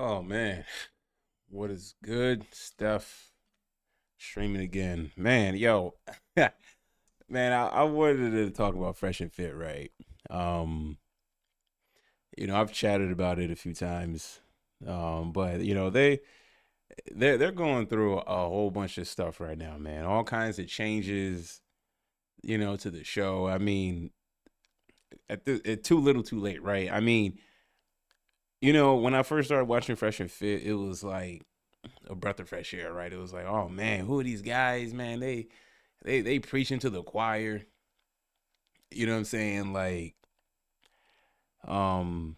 Oh man, what is good stuff? Streaming again, man. Yo, man, I wanted to talk about Fresh and Fit, right? Um, I've chatted about it a few times, but they're going through a whole bunch of stuff right now, man. All kinds of changes, to the show. I mean, at too little, too late, right? I mean, when I first started watching Fresh and Fit, it was like a breath of fresh air, right? It was like, oh man, who are these guys, man? They preaching to the choir. You know what I'm saying? Like, um,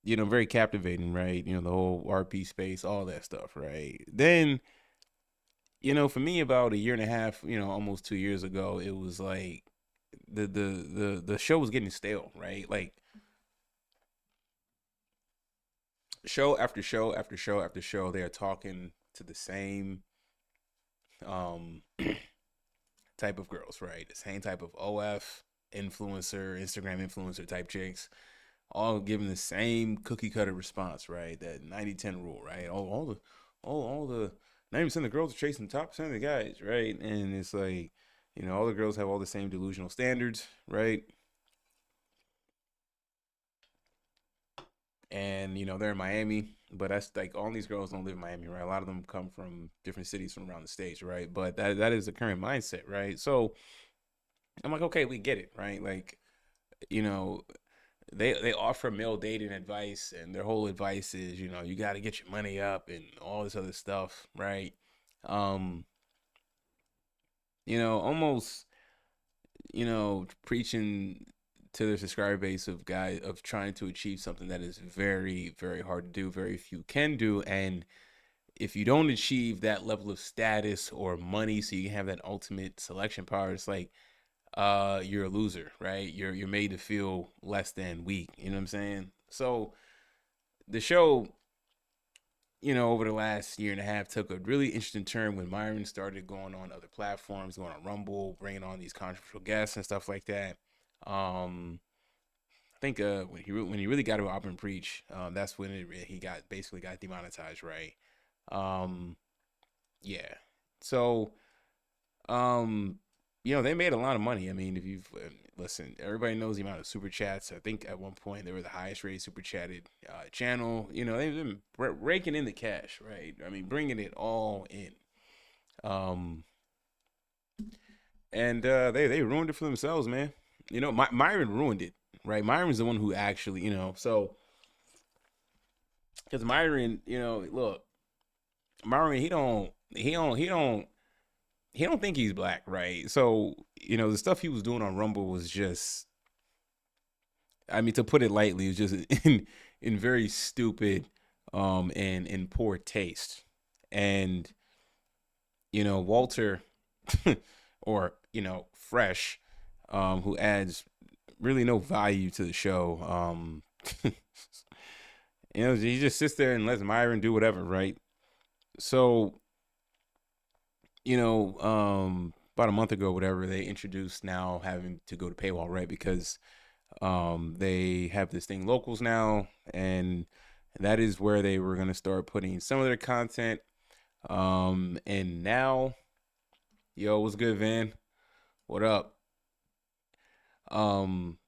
very captivating, right? The whole RP space, all that stuff, right? Then, for me, about a year and a half, almost 2 years ago, it was like the show was getting stale, right? Like show after show after show after show, they are talking to the same um type of girls, right? The same type of OF influencer, Instagram influencer type chicks, all giving the same cookie cutter response, right? That 90-10 rule, right? All the 90% of the girls are chasing the top percent of the guys, right? And it's like, all the girls have all the same delusional standards, right? And they're in Miami, but that's like all these girls don't live in Miami, right? A lot of them come from different cities from around the states, right? But that is the current mindset, right? So I'm like, okay, we get it, right? Like, you know, they offer male dating advice, and their whole advice is, you got to get your money up and all this other stuff, right? Um, almost, preaching to their subscriber base of guys of trying to achieve something that is very, very hard to do, very few can do, and if you don't achieve that level of status or money, so you can have that ultimate selection power, it's like you're a loser, right? You're made to feel less than weak. You know what I'm saying? So the show, over the last year and a half, took a really interesting turn when Myron started going on other platforms, going on Rumble, bringing on these controversial guests and stuff like that. I think when he really got to Op and Preach, that's when he basically got demonetized, right? Um, yeah. So Um, they made a lot of money. I mean, if you've listen, everybody knows the amount of super chats. I think at one point they were the highest rated super chatted channel. They've been raking in the cash, right? I mean, bringing it all in. Um, and they ruined it for themselves, man. Myron ruined it, right? Myron's the one who actually, so because Myron, look, Myron, he don't think he's black, right? So, the stuff he was doing on Rumble was just, I mean, to put it lightly, it was just in very stupid and in poor taste. And, Walter or, Fresh, who adds really no value to the show. He just sits there and lets Myron do whatever, right? So, about a month ago, whatever, they introduced now having to go to paywall, right? Because they have this thing locals now, and that is where they were going to start putting some of their content. And now, yo, what's good, Van? What up? Um,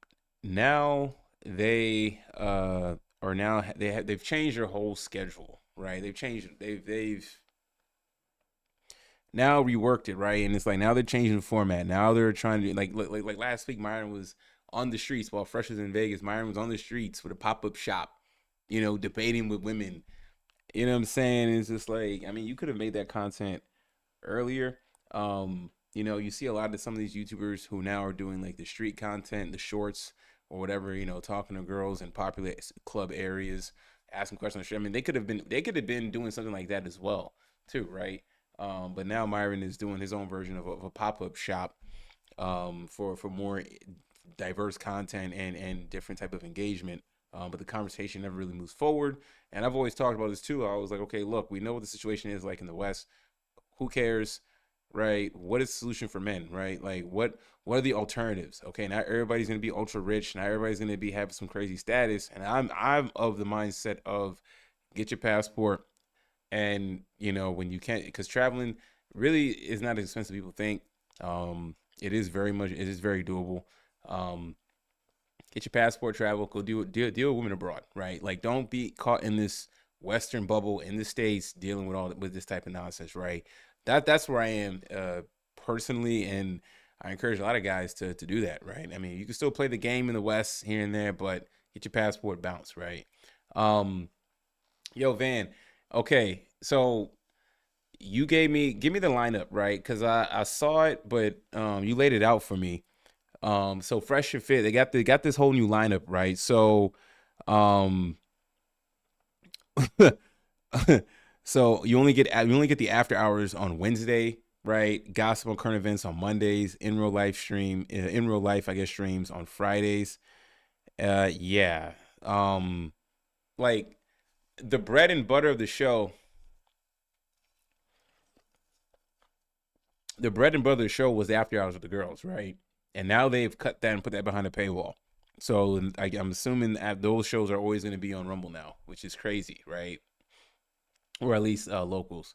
Now they are now they've changed their whole schedule, right? They've now reworked it, right? And it's like now they're changing the format. Now they're trying to like last week, Myron was on the streets while Fresh was in Vegas. Myron was on the streets with a pop up shop, debating with women. You know what I'm saying? It's just like, I mean, you could have made that content earlier. You see a lot of some of these YouTubers who now are doing like the street content, the shorts or whatever, talking to girls in popular club areas, asking questions. I mean, they could have been doing something like that as well, too, right? But now Myron is doing his own version of a pop up shop for more diverse content and different type of engagement. But the conversation never really moves forward. And I've always talked about this too. I was like, okay, look, we know what the situation is like in the West. Who cares? right? What is the solution for men, right? Like what are the alternatives? Okay, not everybody's gonna be ultra rich, not everybody's gonna be having some crazy status. And I'm of the mindset of get your passport, and when you can't, because traveling really is not as expensive as people think. It is very doable. Um, get your passport, travel, go deal with women abroad, right? Like, don't be caught in this Western bubble in the States dealing with this type of nonsense, right? That's where I am personally, and I encourage a lot of guys to do that, right? I mean, you can still play the game in the West here and there, but get your passport bounced, right? Um, Yo, Van. Okay, so give me the lineup, right? Because I saw it, but you laid it out for me. So Fresh and Fit, they got this whole new lineup, right? So, um, so you only get the after hours on Wednesday, right? Gospel and current events on Mondays. In real life, I guess, streams on Fridays. Yeah. Um, like the bread and butter of the show. The bread and butter of the show was the after hours with the girls, right? And now they've cut that and put that behind a paywall. So I'm assuming that those shows are always going to be on Rumble now, which is crazy, right? Or at least locals.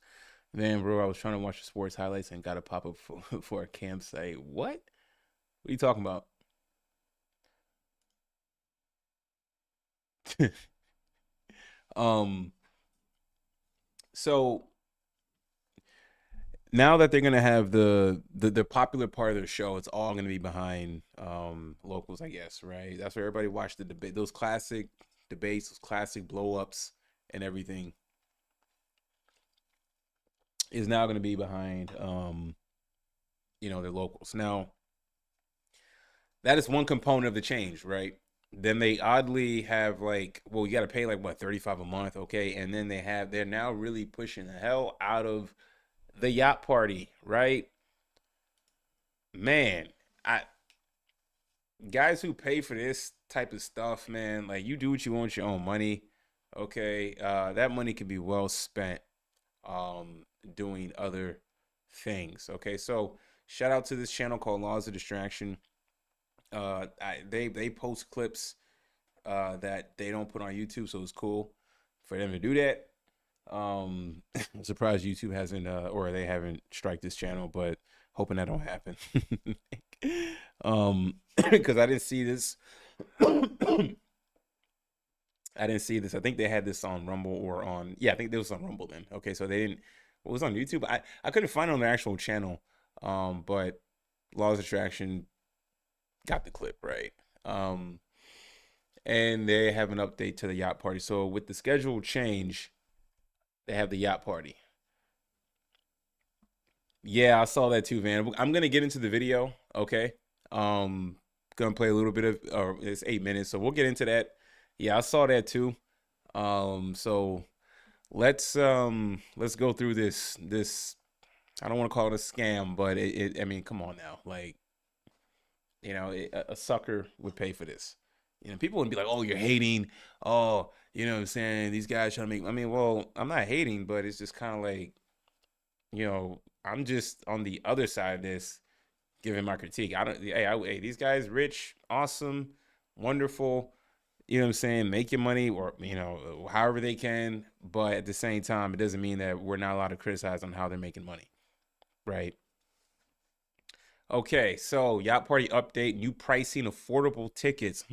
Then, bro, I was trying to watch the sports highlights and got a pop up for a campsite. What? What are you talking about? um. So now that they're gonna have the popular part of the show, it's all gonna be behind locals, I guess, right? That's where everybody watched the debate, those classic debates, those classic blow ups, and everything is now gonna be behind their locals. Now that is one component of the change, right? Then they oddly have like, well, you got to pay like what, 35 a month, okay? And then they're now really pushing the hell out of the yacht party, right? Man, I guys who pay for this type of stuff, man, like you do what you want with your own money, okay? That money can be well spent doing other things, okay? So shout out to this channel called Laws of Distraction. They post clips that they don't put on YouTube, so it's cool for them to do that. I'm surprised YouTube hasn't or they haven't strike this channel, but hoping that don't happen. Because I didn't see this. I didn't see this. I think they had this on Rumble or on, yeah, I think this was on Rumble then. Okay, so they didn't, what was on YouTube? I couldn't find it on their actual channel. But Laws of Attraction got the clip, right? And they have an update to the yacht party. So with the schedule change, they have the yacht party. Yeah, I saw that too, Van. I'm gonna get into the video, okay? Gonna play a little bit of, or it's 8 minutes, so we'll get into that. Yeah, I saw that too. So let's go through this. I don't want to call it a scam, but I mean, come on now, like, a sucker would pay for this. People wouldn't be like, oh, you're hating. Oh, you know what I'm saying? These guys trying to make, I mean, well, I'm not hating, but it's just kind of like, I'm just on the other side of this, giving my critique. Hey, these guys rich, awesome, wonderful, you know what I'm saying? Make your money, or, however they can. But at the same time, it doesn't mean that we're not allowed to criticize on how they're making money, right? Okay, so yacht party update, new pricing, affordable tickets.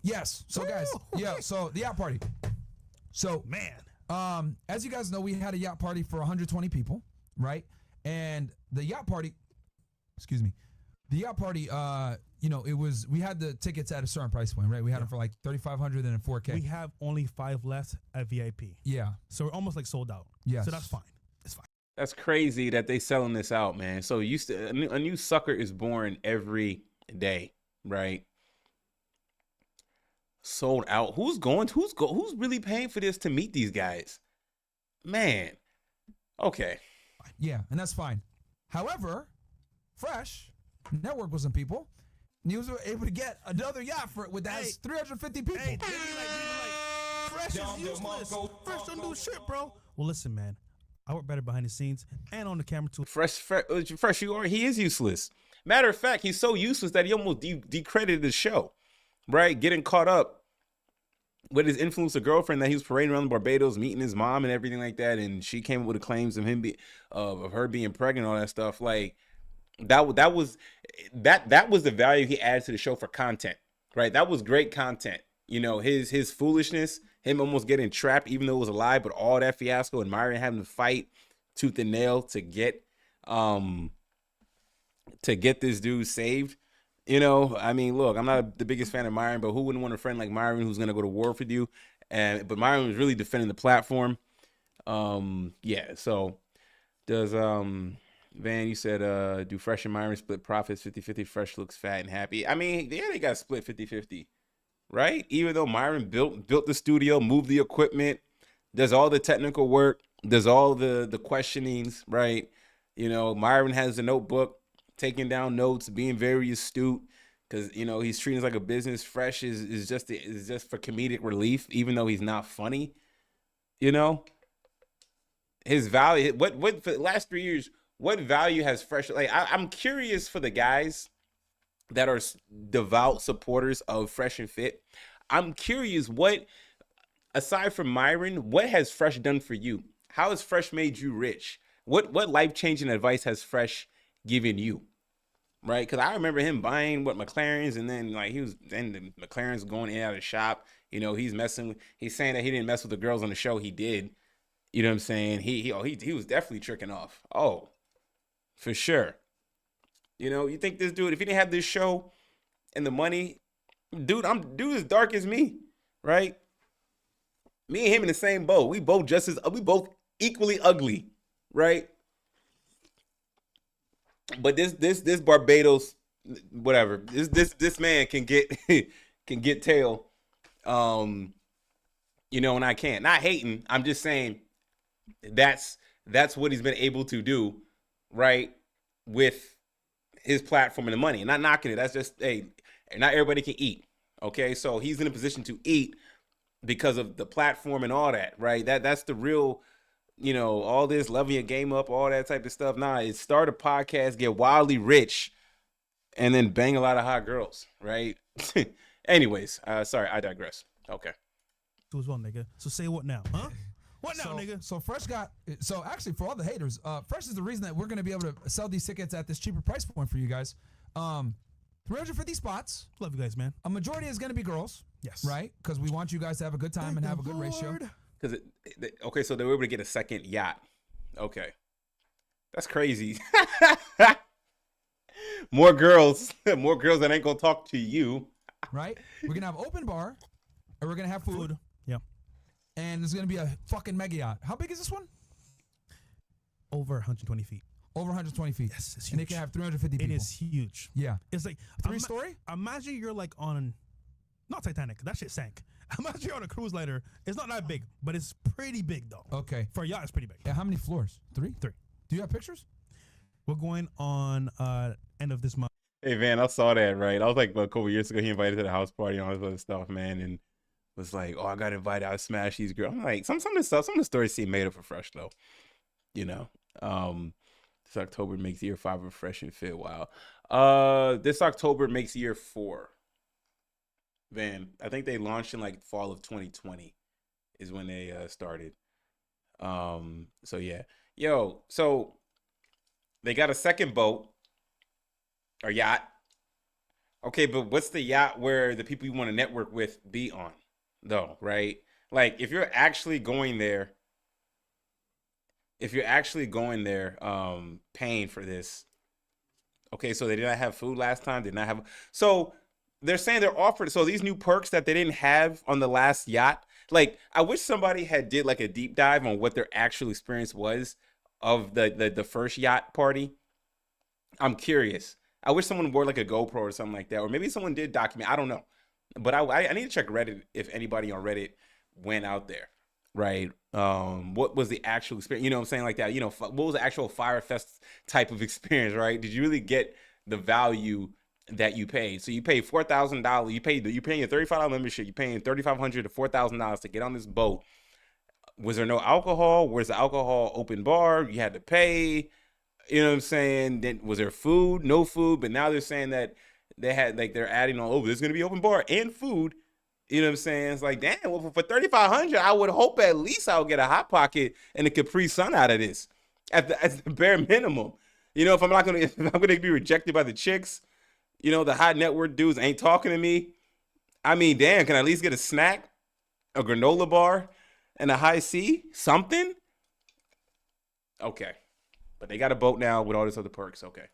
Yes. So guys, yeah. So the yacht party. So man, as you guys know, we had a yacht party for 120 people, right? And the yacht party, excuse me, the yacht party. We had the tickets at a certain price point, right? We had them for like 3,500 and 4K. we have only 5 left at VIP. Yeah. So we're almost like sold out. Yes. So that's fine. It's fine. That's crazy that they selling this out, man. So a new sucker is born every day, right? Sold out. Who's really paying for this to meet these guys? Man. Okay. Yeah, and that's fine. However, Fresh Network with some people, and he was able to get another yacht with that has 350 people. Hey, they be like, Fresh is useless. Fresh don't do shit, bro. Well, listen, man. I work better behind the scenes and on the camera too. Fresh, he is useless. Matter of fact, he's so useless that he almost decredited the show, right? Getting caught up with his influencer girlfriend that he was parading around Barbados, meeting his mom and everything like that, and she came up with the claims of of her being pregnant, all that stuff. Like that was the value he added to the show for content, right? That was great content. You know, his foolishness, him almost getting trapped, even though it was a lie, but all that fiasco and Myron having to fight tooth and nail to get this dude saved. You know, I mean, look, I'm not the biggest fan of Myron, but who wouldn't want a friend like Myron who's gonna go to war with you? But Myron was really defending the platform. Yeah, so does Van, you said do Fresh and Myron split profits 50-50? Fresh looks fat and happy. I mean, yeah, they got split 50-50. Right? Even though Myron built the studio, moved the equipment, does all the technical work, does all the questionings, right? You know, Myron has a notebook, taking down notes, being very astute, because you know he's treating it like a business. Fresh is just for comedic relief, even though he's not funny. You know, his value. What for the last 3 years? What value has Fresh? Like I'm curious for the guys that are devout supporters of Fresh and Fit. I'm curious, what, aside from Myron, what has Fresh done for you? How has Fresh made you rich? What life-changing advice has Fresh given you? Right? Because I remember him buying McLarens, and then the McLarens going in and out of the shop. You know, he's saying that he didn't mess with the girls on the show. He did. You know what I'm saying? He was definitely tricking off. Oh, for sure. You know, you think this dude, if he didn't have this show and the money, dude as dark as me, right? Me and him in the same boat. We both equally ugly, right? But this Barbados, whatever. This man can get tail. You know, and I can't. Not hating. I'm just saying that's what he's been able to do, right? With his platform and the money. And not knocking it. That's just, hey, not everybody can eat. Okay, so he's in a position to eat because of the platform and all that, right? That's the real, you know, all this leveling your game up, all that type of stuff. Nah, it's start a podcast, get wildly rich, and then bang a lot of hot girls, right? Anyways, sorry, I digress. Okay. As well, nigga. So say what now, huh? What now, nigga? So Fresh so actually for all the haters, Fresh is the reason that we're going to be able to sell these tickets at this cheaper price point for you guys. 350 spots. Love you guys, man. A majority is going to be girls. Yes. Right? Because we want you guys to have a good time and have a good ratio. Because okay, so they were able to get a second yacht. Okay, that's crazy. More girls that ain't gonna talk to you. Right? We're gonna have open bar, and we're gonna have food. Yeah. And there's gonna be a fucking mega yacht. How big is this one? Over 120 feet. Over 120 feet. Yes, it's huge. And they can have 350 people. It is huge. Yeah. It's like 3-story? Imagine you're like on, not Titanic, that shit sank. Imagine you're on a cruise liner. It's not that big, but it's pretty big though. Okay. For a yacht, it's pretty big. Yeah, how many floors? 3? 3. Do you have pictures? We're going on end of this month. Hey, man, I saw that, right? I was like, a couple years ago, he invited to the house party and all this other stuff, man, and was like, oh, I got invited. I smashed these girls. I'm like, some of the stories seem made up for Fresh, though. You know? This October makes year 5 of Fresh and Fit. Wow. This October makes year 4. Van, I think they launched in like fall of 2020 is when they started. So yeah. Yo, so they got a second boat or yacht. Okay, but what's the yacht where the people you want to network with be on, though, right? Like if you're actually going there, paying for this. Okay, so they did not have food last time, did not have so they're saying they're offered so these new perks that they didn't have on the last yacht. Like I wish somebody had did like a deep dive on what their actual experience was of the first yacht party. I'm curious. I wish someone wore like a GoPro or something like that, or maybe someone did document. I don't know, but I need to check Reddit if anybody on Reddit went out there, right? What was the actual experience? You know what I'm saying, like that. You know, what was the actual Fire Fest type of experience, right? Did you really get the value that you paid? So you paid $4,000. You're paying your $35 membership. You're paying $3,500 to $4,000 to get on this boat. Was there no alcohol? Was the alcohol open bar? You had to pay. You know what I'm saying? Then was there food? No food. But now they're saying that they had like they're adding on. Oh, there's gonna be open bar and food. You know what I'm saying? It's like, damn. Well, for 3,500, I would hope at least I'll get a hot pocket and a Capri Sun out of this, at the bare minimum. You know, if I'm gonna be rejected by the chicks, you know, the high net worth dudes ain't talking to me. I mean, damn. Can I at least get a snack, a granola bar, and a high C? Something? Okay. But they got a boat now with all this other perks. Okay.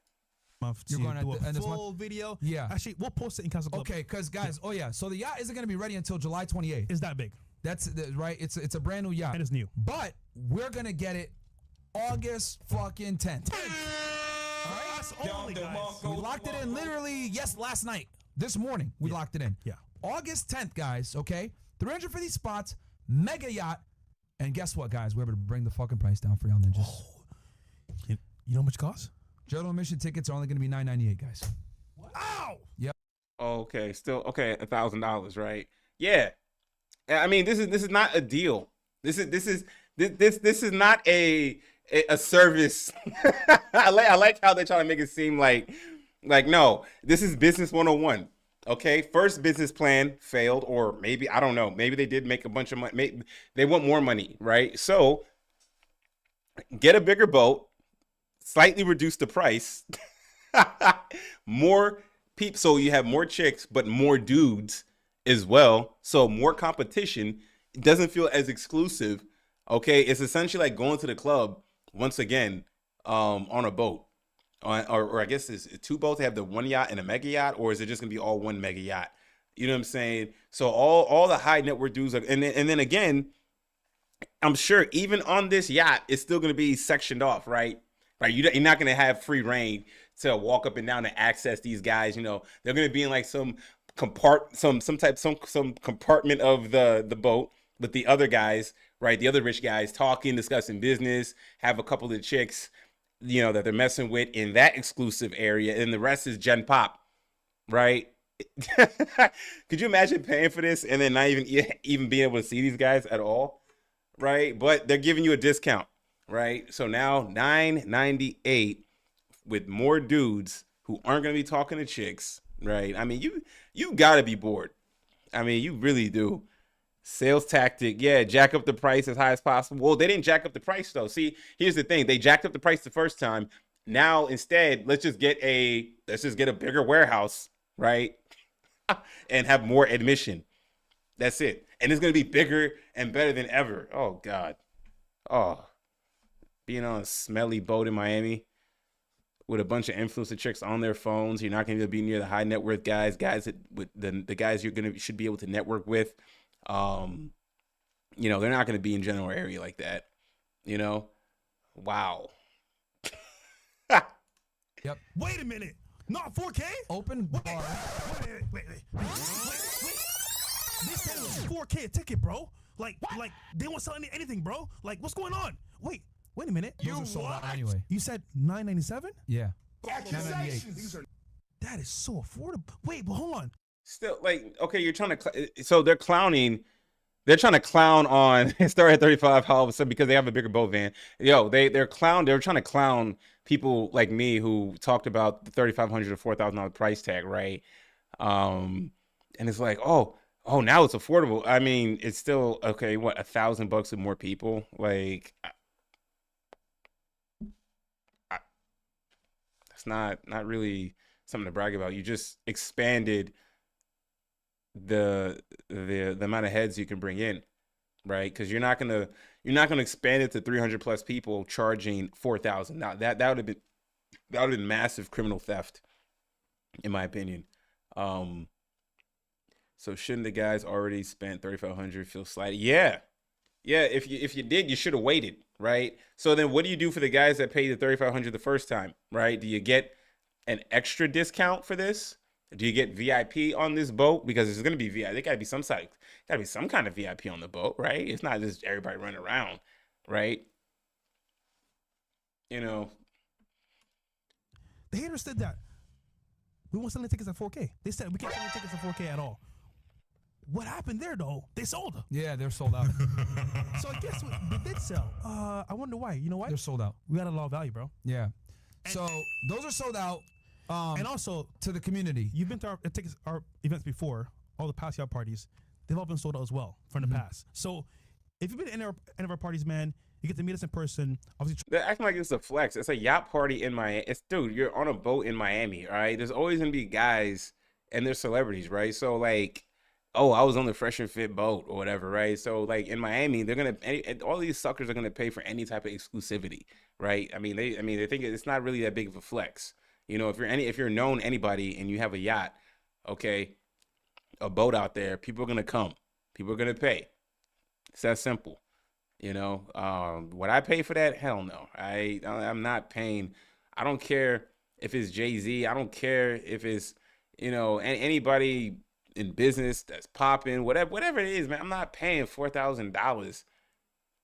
You're going do at the a end of this full video. Yeah. Actually, we'll post it in Castle Club. Okay, because guys, so the yacht isn't going to be ready until July 28th. It's that big. That's right. It's a brand new yacht. And it's new. But we're going to get it August fucking 10th. All right? That's only, guys. We locked it in literally, last night. This morning, we locked it in. Yeah. August 10th, guys, okay? 350 spots, mega yacht. And guess what, guys? We're able to bring the fucking price down for y'all ninjas. Oh. You know how much it costs? General admission tickets are only going to be $9.98, guys. Wow. Yep. Okay. Still okay. $1,000, right? Yeah. I mean, this is not a deal. This is not a service. I like how they're trying to make it seem like no, this is business 101. Okay, first business plan failed, or maybe I don't know. Maybe they did make a bunch of money. Maybe they want more money, right? So get a bigger boat, slightly reduce the price, more people, so you have more chicks, but more dudes as well. So more competition. It doesn't feel as exclusive. Okay, it's essentially like going to the club once again on a boat. Or I guess it's two boats. They have the one yacht and a mega yacht, or is it just gonna be all one mega yacht? You know what I'm saying? So all the high net worth dudes are, and then again, I'm sure even on this yacht, it's still gonna be sectioned off, right? Right? You're not gonna have free reign to walk up and down and access these guys. You know, they're gonna be in like some compartment of the boat with the other guys, right? The other rich guys talking, discussing business, have a couple of chicks, you know, that they're messing with in that exclusive area, and the rest is Gen Pop, right? Could you imagine paying for this and then not even being able to see these guys at all, right? But they're giving you a discount, right? So now $9.98 with more dudes who aren't gonna be talking to chicks, right? I mean, you gotta be bored. I mean, you really do. Sales tactic, yeah, jack up the price as high as possible. Well, they didn't jack up the price though. See, here's the thing: they jacked up the price the first time. Now instead, let's just get a bigger warehouse, right, and have more admission. That's it, and it's gonna be bigger and better than ever. Oh God, oh, being on a smelly boat in Miami with a bunch of influencer chicks on their phones. You're not gonna be near the high net worth guys that with the guys should be able to network with. You know, they're not going to be in general area like that, you know? Wow. Yep. Wait a minute. Not 4K? Open bar. Wait. They said it was 4K a ticket, bro. Like they won't sell anything, bro. Like, what's going on? Wait a minute. Those are sold out anyway. You said $9.97? Yeah. $9.98. That is so affordable. Wait, but hold on. Still, like, okay, you're trying to, so they're clowning. They're trying to clown on Star at 35 all of a sudden because they have a bigger boat van. Yo, they're trying to clown people like me who talked about the $3,500 to $4,000 price tag, right? And it's like, oh, now it's affordable. I mean, it's still okay. What, $1,000 with more people? Like, that's not really something to brag about. You just expanded the amount of heads you can bring in, right? Because you're not gonna expand it to 300 plus people charging 4,000. Now that would have been massive criminal theft, in my opinion. So shouldn't the guys already spent 3,500 feel slighted? Yeah. If you did, you should have waited, right? So then what do you do for the guys that paid the 3,500 the first time, right? Do you get an extra discount for this? Do you get VIP on this boat? Because there's gonna be VIP. There gotta be some kind of VIP on the boat, right? It's not just everybody running around, right? You know. The haters said that we won't sell any tickets at 4K. They said we can't sell any tickets at 4K at all. What happened there though? They sold. Yeah, they're sold out. So guess what? They did sell. I wonder why. You know why? They're sold out. We got a lot of value, bro. Yeah. So those are sold out. And also to the community. You've been to our events before. All the past yacht parties, they've all been sold out as well from the past. So if you've been to any of our parties, man, you get to meet us in person. Obviously, They're acting like it's a flex. It's a yacht party in Miami. Dude, you're on a boat in Miami, all right? There's always gonna be guys and they're celebrities, right? So like, oh, I was on the Fresh and Fit boat or whatever, right? So like in Miami, they're gonna all these suckers are gonna pay for any type of exclusivity, right? I mean, they think it's not really that big of a flex. You know, if you're known anybody and you have a yacht, okay, a boat out there, people are gonna come, people are gonna pay. It's that simple. You know, would I pay for that? Hell no. I'm not paying. I don't care if it's Jay-Z. I don't care if it's, you know, anybody in business that's popping, whatever it is, man. I'm not paying $4,000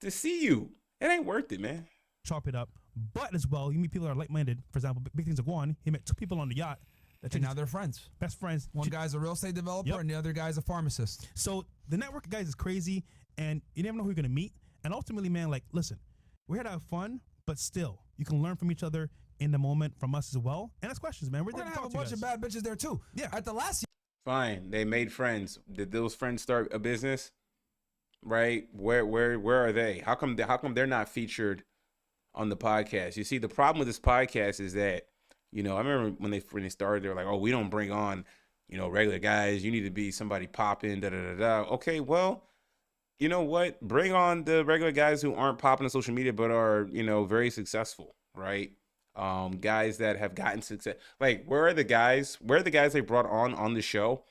to see you. It ain't worth it, man. chop it up. But as well, you meet people that are like-minded. For example, Big Things of Guan, he met two people on the yacht. And now they're friends. Best friends. One guy's a real estate developer and the other guy's a pharmacist. So the network, guys, is crazy, and you never know who you're going to meet. And ultimately, man, like, listen, we're here to have fun, but still, you can learn from each other in the moment from us as well. And ask questions, man. We're going to have a bunch of bad bitches there, too. Yeah. At the last Fine. They made friends. Did those friends start a business? Right? Where are they? How come they're not featured on the podcast? You see, the problem with this podcast is that, you know, I remember when they started, they were like, oh, we don't bring on, you know, regular guys. You need to be somebody popping, da-da-da-da. Okay, well, you know what? Bring on the regular guys who aren't popping on social media but are, you know, very successful, right? Guys that have gotten success. Like, where are the guys they brought on the show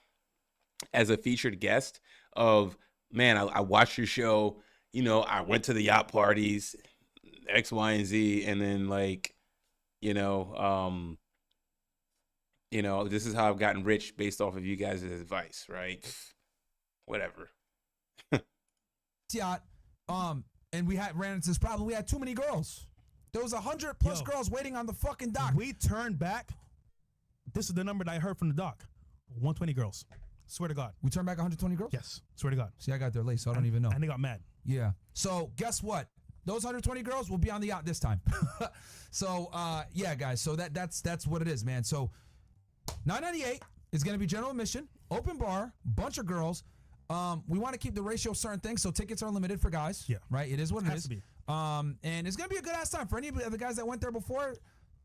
as a featured guest of, man, I watched your show, you know, I went to the yacht parties, X, Y, and Z, and then, like, you know, this is how I've gotten rich based off of you guys' advice, right? Whatever. yacht, and we ran into this problem. We had too many girls. There was 100+ girls waiting on the fucking dock. We turned back. This is the number that I heard from the dock. 120 girls. Swear to God. We turned back 120 girls? Yes. Swear to God. See, I got there late, so I don't even know. And they got mad. Yeah. So guess what? Those 120 girls will be on the yacht this time. So yeah, guys. So that's what it is, man. So $9.98 is going to be general admission, open bar, bunch of girls. We want to keep the ratio certain things, so tickets are limited for guys. Yeah. Right. It is what it is. To be. And it's gonna be a good ass time for any of the guys that went there before.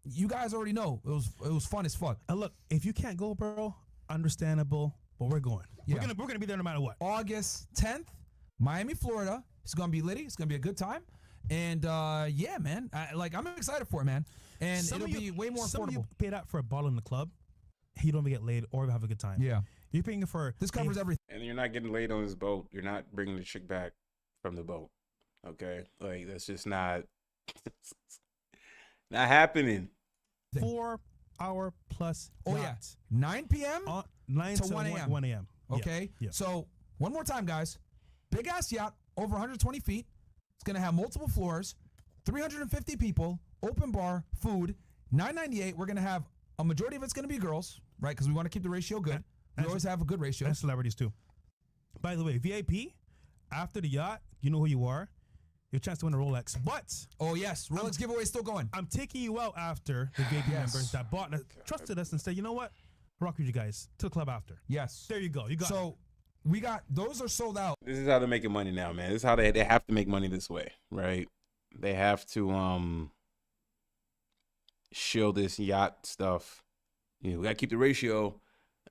You guys already know it was fun as fuck. And look, if you can't go, bro, understandable, but we're going. Yeah. We're gonna be there no matter what. August 10th, Miami, Florida. It's gonna be litty. It's gonna be a good time. And yeah, man, I'm excited for it, man. And it'll be way more affordable. Some of you paid out for a bottle in the club, you don't even get laid or have a good time. Yeah, you're paying for this covers everything. And you're not getting laid on this boat. You're not bringing the chick back from the boat. Okay, like that's just not happening. 4 hour plus. Oh yeah, 9 p.m. 9 to 1 a.m. 1 a.m. Okay, yeah. So one more time, guys. Big ass yacht, over 120 feet. It's gonna have multiple floors, 350 people, open bar, food. $9.98. We're gonna have a majority of it's gonna be girls, right? Because we want to keep the ratio good. We always have a good ratio. And celebrities too. By the way, VIP after the yacht, you know who you are. Your chance to win a Rolex. But oh yes, Rolex giveaway is still going. I'm taking you out after the VIP members that bought trusted us and said, you know what? Rock with you guys to the club after. Yes. There you go. You got so we got those are sold out. This is how they're making money now, man. This is how they have to make money this way, right? They have to shield this yacht stuff. You know, we gotta keep the ratio.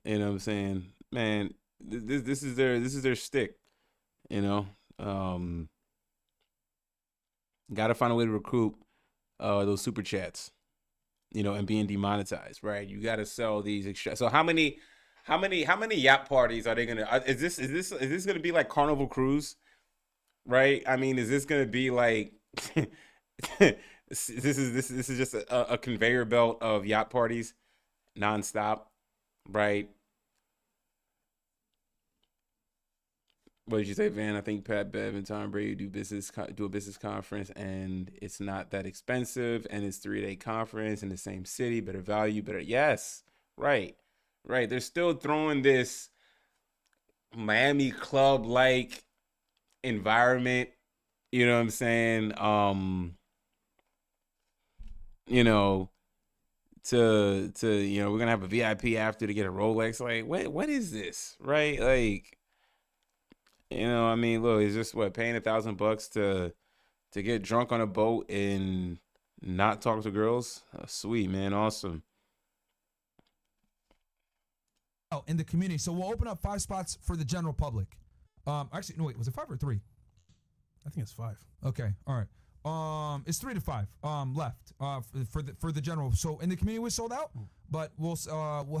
You know what I'm saying? Man, this is their stick. You know? Got to find a way to recruit those super chats, you know, and being demonetized, right? You got to sell these extra. So how many yacht parties are they gonna? Is this gonna be like Carnival Cruise, right? I mean, is this gonna be like? this is just a conveyor belt of yacht parties, nonstop, right? What did you say, Van? I think Pat Bev and Tom Brady do a business conference, and it's not that expensive, and it's 3-day conference in the same city, better value, better. Yes, right. They're still throwing this Miami club like environment. You know what I'm saying? You know, we're gonna have a VIP after to get a Rolex. Like, what is this? Right? Like, I mean, look, it's just paying $1,000 to get drunk on a boat and not talk to girls. Sweet, man, awesome. Oh, in the community. So we'll open up 5 spots for the general public. Actually, no, wait, was it 5 or 3? I think it's 5. Okay, all right. It's 3 to 5 left for the general. So in the community we're sold out, but we'll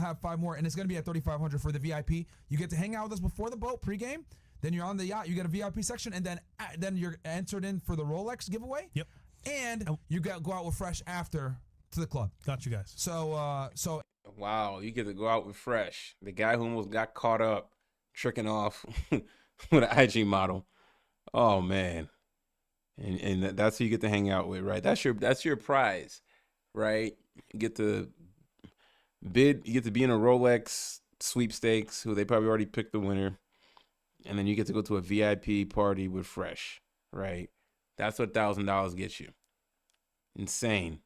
have 5 more, and it's gonna be at 3,500 for the VIP. You get to hang out with us before the boat pregame. Then you're on the yacht. You get a VIP section, and then you're entered in for the Rolex giveaway. Yep. And you go out with Fresh after to the club. Got you guys. So Wow, you get to go out with Fresh, the guy who almost got caught up tricking off with an IG model. Oh man, and that's who you get to hang out with, right? That's your prize, right? You get to bid. You get to be in a Rolex sweepstakes, who they probably already picked the winner, and then you get to go to a VIP party with Fresh, right? That's what $1,000 gets you. Insane.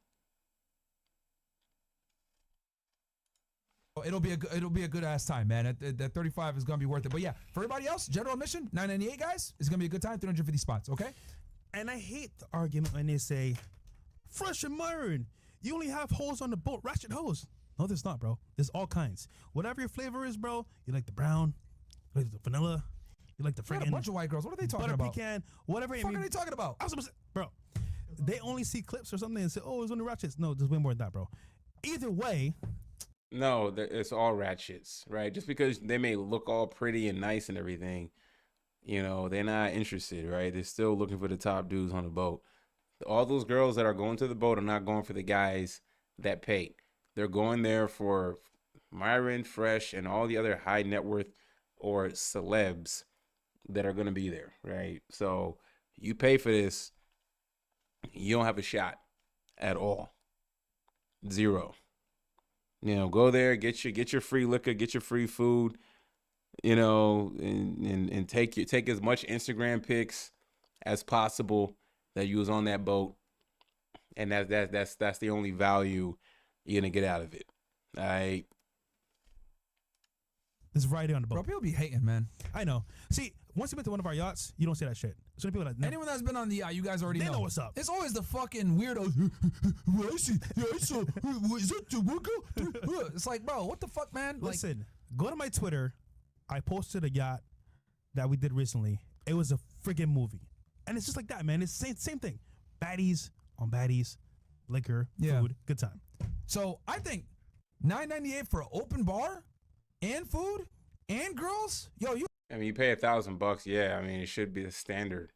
it'll be a good ass time, man. That 35 is gonna be worth it. But yeah, for everybody else, general admission $998, guys. It's gonna be a good time. 350 spots. Okay. And I hate the argument when they say, Fresh and Myron, you only have holes on the boat, ratchet hose. No, there's not, bro. There's all kinds. Whatever your flavor is, bro. You like the brown, you like the vanilla, you like the We got a freaking bunch of white girls. What are they talking butter about? pecan, whatever. What the fuck are they talking about? I was supposed to, bro. They only see clips or something and say, "Oh, it's only ratchets." No, there's way more than that, bro. Either way, No, it's all ratchets, right? Just because they may look all pretty and nice and everything, they're not interested, right? They're still looking for the top dudes on the boat. All those girls that are going to the boat are not going for the guys that pay. They're going there for Myron, Fresh, and all the other high net worth or celebs that are going to be there, right? So you pay for this, you don't have a shot at all. Zero. Go there, get your free liquor, get your free food, and take as much Instagram pics as possible that you was on that boat, and that's the only value you're gonna get out of it. All right. there's variety on the boat. Bro, people be hating, man. I know. See, once you've been to one of our yachts, you don't say that shit. So many people that Anyone that's been on the yacht, you guys already they know what's up. It's always the fucking weirdos. I see. Is that the worker? It's like, bro, what the fuck, man? Listen, go to my Twitter. I posted a yacht that we did recently. It was a friggin' movie. And it's just like that, man. It's same thing. Baddies on baddies, liquor, Yeah. food, good time. So I think $998 for an open bar and food and girls. Yo, you I mean, you pay $1,000. Yeah, I mean, it should be the standard.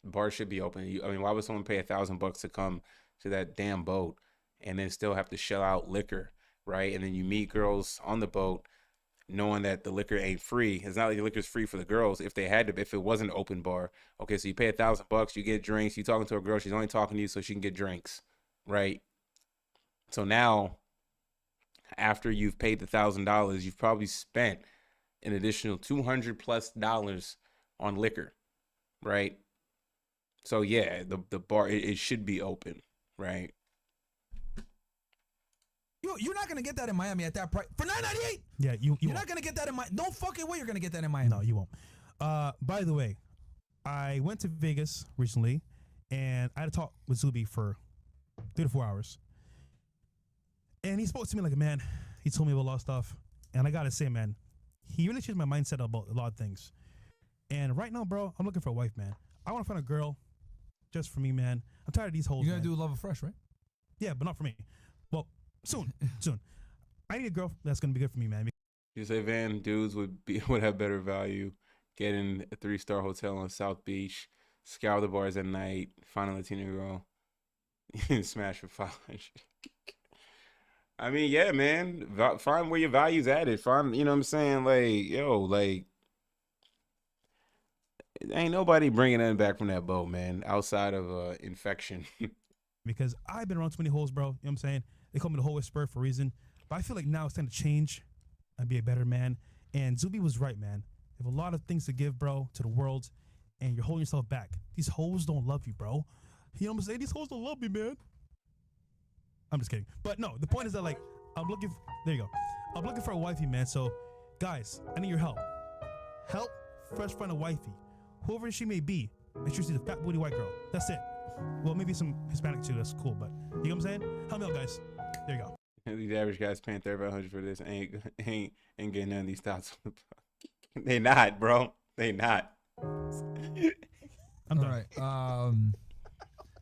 The bar should be open. Why would someone pay $1,000 to come to that damn boat and then still have to shell out liquor, right? And then you meet girls on the boat, knowing that the liquor ain't free. It's not like the liquor's free for the girls. If it wasn't an open bar, okay, so you pay $1,000, you get drinks. You talking to a girl, she's only talking to you so she can get drinks, right? So now, after you've paid the $1,000, you've probably spent an additional $200+ on liquor, right? So yeah, the bar it should be open, right? you're not gonna get that in Miami at that price for $998. Yeah, you're not gonna get that in Miami. No fucking way you're gonna get that in Miami. No, you won't. By the way, I went to Vegas recently, and I had a talk with Zuby for 3 to 4 hours. And he spoke to me like a man. He told me about a lot of stuff. And I gotta say, man, he really changed my mindset about a lot of things. And right now, bro, I'm looking for a wife, man. I want to find a girl just for me, man. I'm tired of these hoes. You're gonna man. do Love of Fresh, right? Yeah, but not for me. Well, soon. I need a girl that's gonna be good for me, man. You say Van dudes would have better value, get in a 3-star hotel on South Beach, scour the bars at night, find a Latina girl, and smash for 500. I mean, yeah, man. Find where your value's added. Find, you know what I'm saying? Like, yo, like, ain't nobody bringing nothing back from that boat, man, outside of infection. Because I've been around too many hoes, bro. You know what I'm saying? They call me the hoe whisperer for a reason. But I feel like now it's time to change and be a better man. And Zuby was right, man. You have a lot of things to give, bro, to the world, and you're holding yourself back. These hoes don't love you, bro. You know what I'm saying? These hoes don't love me, man. I'm just kidding. But no, the point is that, like, there you go. I'm looking for a wifey, man. So, guys, I need your help. Help Fresh find a wifey. Whoever she may be, make sure she's a fat booty white girl. That's it. Well, maybe some Hispanic too. That's cool, but you know what I'm saying? Help me out, guys. There you go. These average guys paying $3,500 for this ain't getting none of these thoughts. They not, bro. They not. I'm All done. right.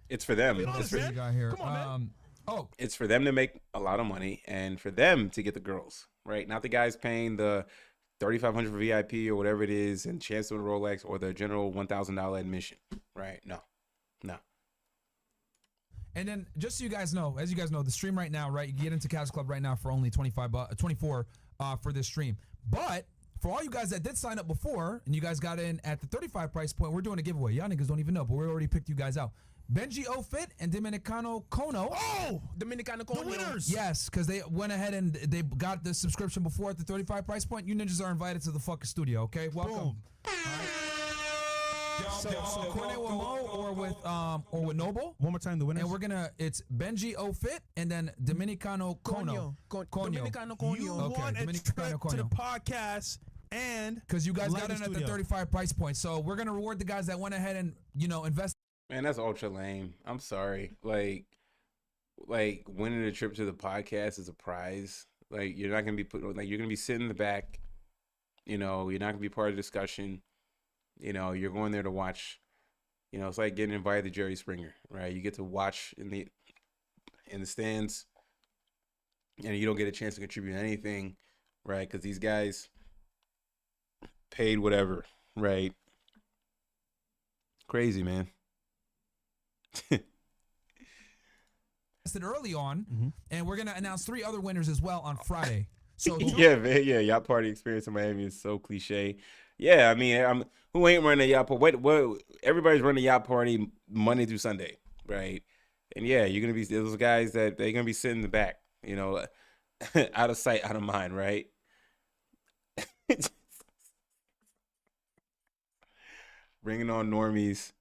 It's for them. Be It's honest, for, man. You got here. Come on, man. it's for them to make a lot of money and for them to get the girls, right? Not the guys paying the $3,500 for VIP or whatever it is and chance to win a Rolex or the general $1,000 admission, right? No. And then just so you guys know, as you guys know, the stream right now, right? You can get into Cavs Club right now for only 24 for this stream. But for all you guys that did sign up before and you guys got in at the 35 price point, we're doing a giveaway. Y'all niggas don't even know, but we already picked you guys out. Benji Fit and Dominicano Kono. Oh, Dominicano the winners. Yes, because they went ahead and they got the subscription before at the 35 price point. You ninjas are invited to the fucking studio, okay? Welcome. Boom. So coordinate with Mo or with Noble. One more time, the winners. And it's Benji Fit and then Dominicano Kono. Dominicano Conio. You Okay, won a Dominicano trip to the Conio. podcast and Because you guys Live got in in at the studio. 35 price point. So we're gonna reward the guys that went ahead and invest. Man, that's ultra lame. I'm sorry. Like winning a trip to the podcast is a prize. Like you're not gonna be you're gonna be sitting in the back. You're not gonna be part of the discussion. You're going there to watch. It's like getting invited to Jerry Springer, right? You get to watch in the stands, and you don't get a chance to contribute anything, right? Because these guys paid whatever, right? Crazy, man. Early on, and we're gonna announce 3 other winners as well on Friday. So Yeah, man. Yeah, yacht party experience in Miami is so cliche. Yeah, I mean, who ain't running a yacht party? What? Everybody's running a yacht party Monday through Sunday, right? And yeah, you're gonna be those guys that they're gonna be sitting in the back, out of sight, out of mind, right? Bringing on normies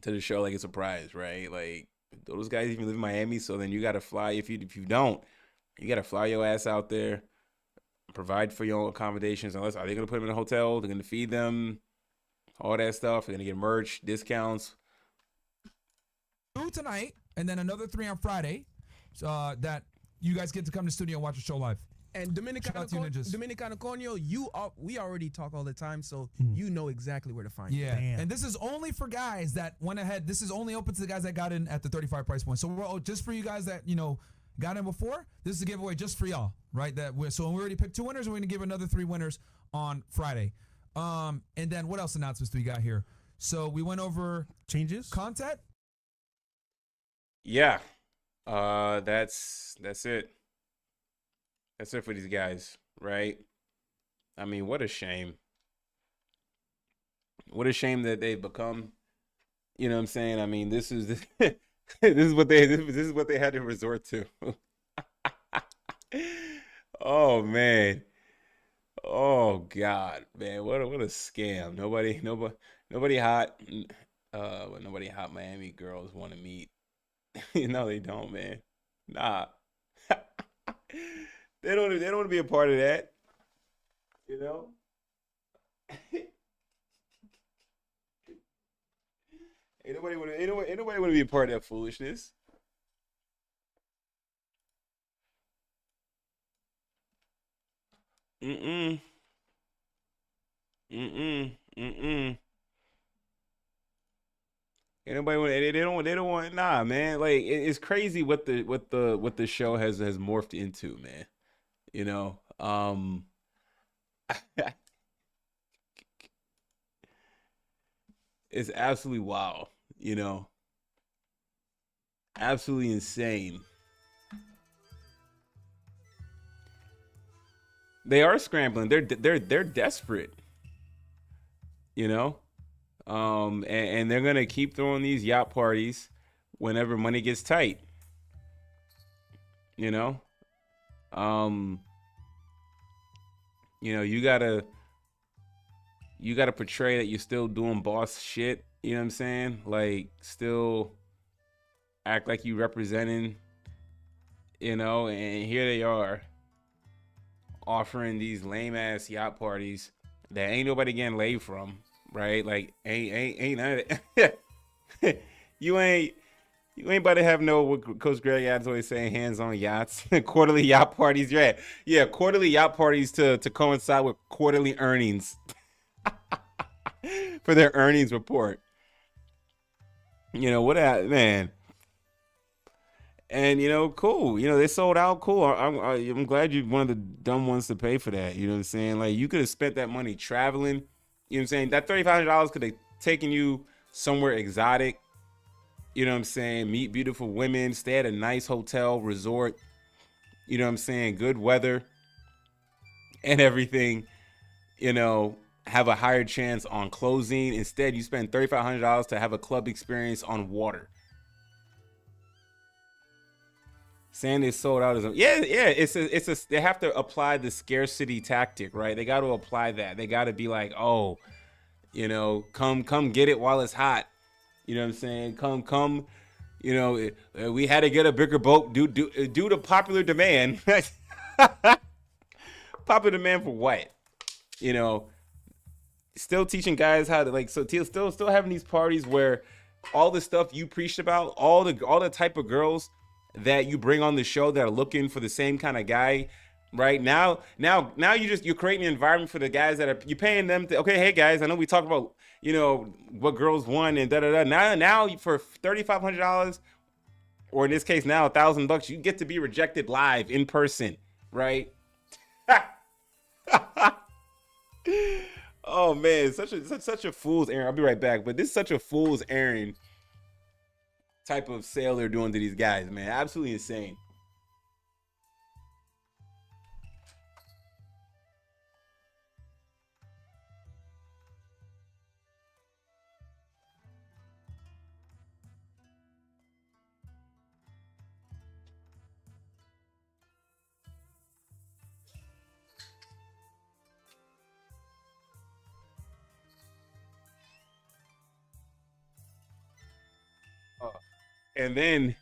to the show like it's a prize, right? Like those guys even live in Miami, so then you gotta fly. If you don't, you gotta fly your ass out there, provide for your own accommodations. Are they gonna put them in a hotel? They're gonna feed them, all that stuff. They're gonna get merch, discounts. 2 tonight, and then another 3 on Friday. That you guys get to come to the studio and watch the show live. And Shout out to you, ninjas. Dominicano Conio, we already talk all the time, so you know exactly where to find Yeah, Damn. and this is only for guys that went ahead. This is only open to the guys that got in at the 35 price point. So just for you guys that got in before, this is a giveaway just for y'all, right? So we already picked 2 winners, and we're gonna give another 3 winners on Friday. And then what else announcements do we got here? So we went over changes. content. Yeah, that's it. That's it for these guys, right? I mean, what a shame. What a shame that they've become. You know what I'm saying? I mean, this is this is what they had to resort to. Oh man. Oh God, man. What a scam. Nobody hot. Nobody hot Miami girls want to meet. No, they don't, man. Nah. They don't want to be a part of that. Ain't nobody want to be a part of that foolishness. Mm-mm. Mm-mm. Mm-mm. Anybody want? They don't want. Nah, man. Like it's crazy what the show has morphed into, man. It's absolutely wild. Absolutely insane. They are scrambling. They're desperate. And they're gonna keep throwing these yacht parties whenever money gets tight. You gotta you got to portray that you're still doing boss shit. You know what I'm saying? Like, still act like you representing, you know, and here they are offering these lame ass yacht parties that ain't nobody getting laid from, right? Like, ain't none of it. you ain't about to have no, what Coach Greg Adams always saying, hands on yachts. Quarterly yacht parties. Yeah, quarterly yacht parties to coincide with quarterly earnings for their earnings report. You know, what that, man. And, you know, cool. You know, they sold out. Cool. I'm glad you're one of the dumb ones to pay for that. You know what I'm saying? Like, you could have spent that money traveling. You know what I'm saying? That $3,500 could have taken you somewhere exotic. You know what I'm saying? Meet beautiful women. Stay at a nice hotel, resort. You know what I'm saying? Good weather and everything. You know, have a higher chance on closing. Instead, you spend $3,500 to have a club experience on water. Saying they sold out is it's they have to apply the scarcity tactic, right? They got to apply that. They got to be like, oh, you know, come get it while it's hot. You know what I'm saying? Come, you know, we had to get a bigger boat due to popular demand. Popular demand for what? You know, still teaching guys how to, like, so still having these parties where all the stuff you preached about, all the type of girls that you bring on the show that are looking for the same kind of guy, right? Now you're creating an environment for the guys that are, you're paying them to, okay, hey guys, I know we talked about, you know, what girls want and da-da-da. Now for $3,500, or in this case now $1,000, you get to be rejected live in person, right? Oh man, such a fool's errand. I'll be right back, but this is such a fool's errand type of sale they're doing to these guys, man. Absolutely insane. And then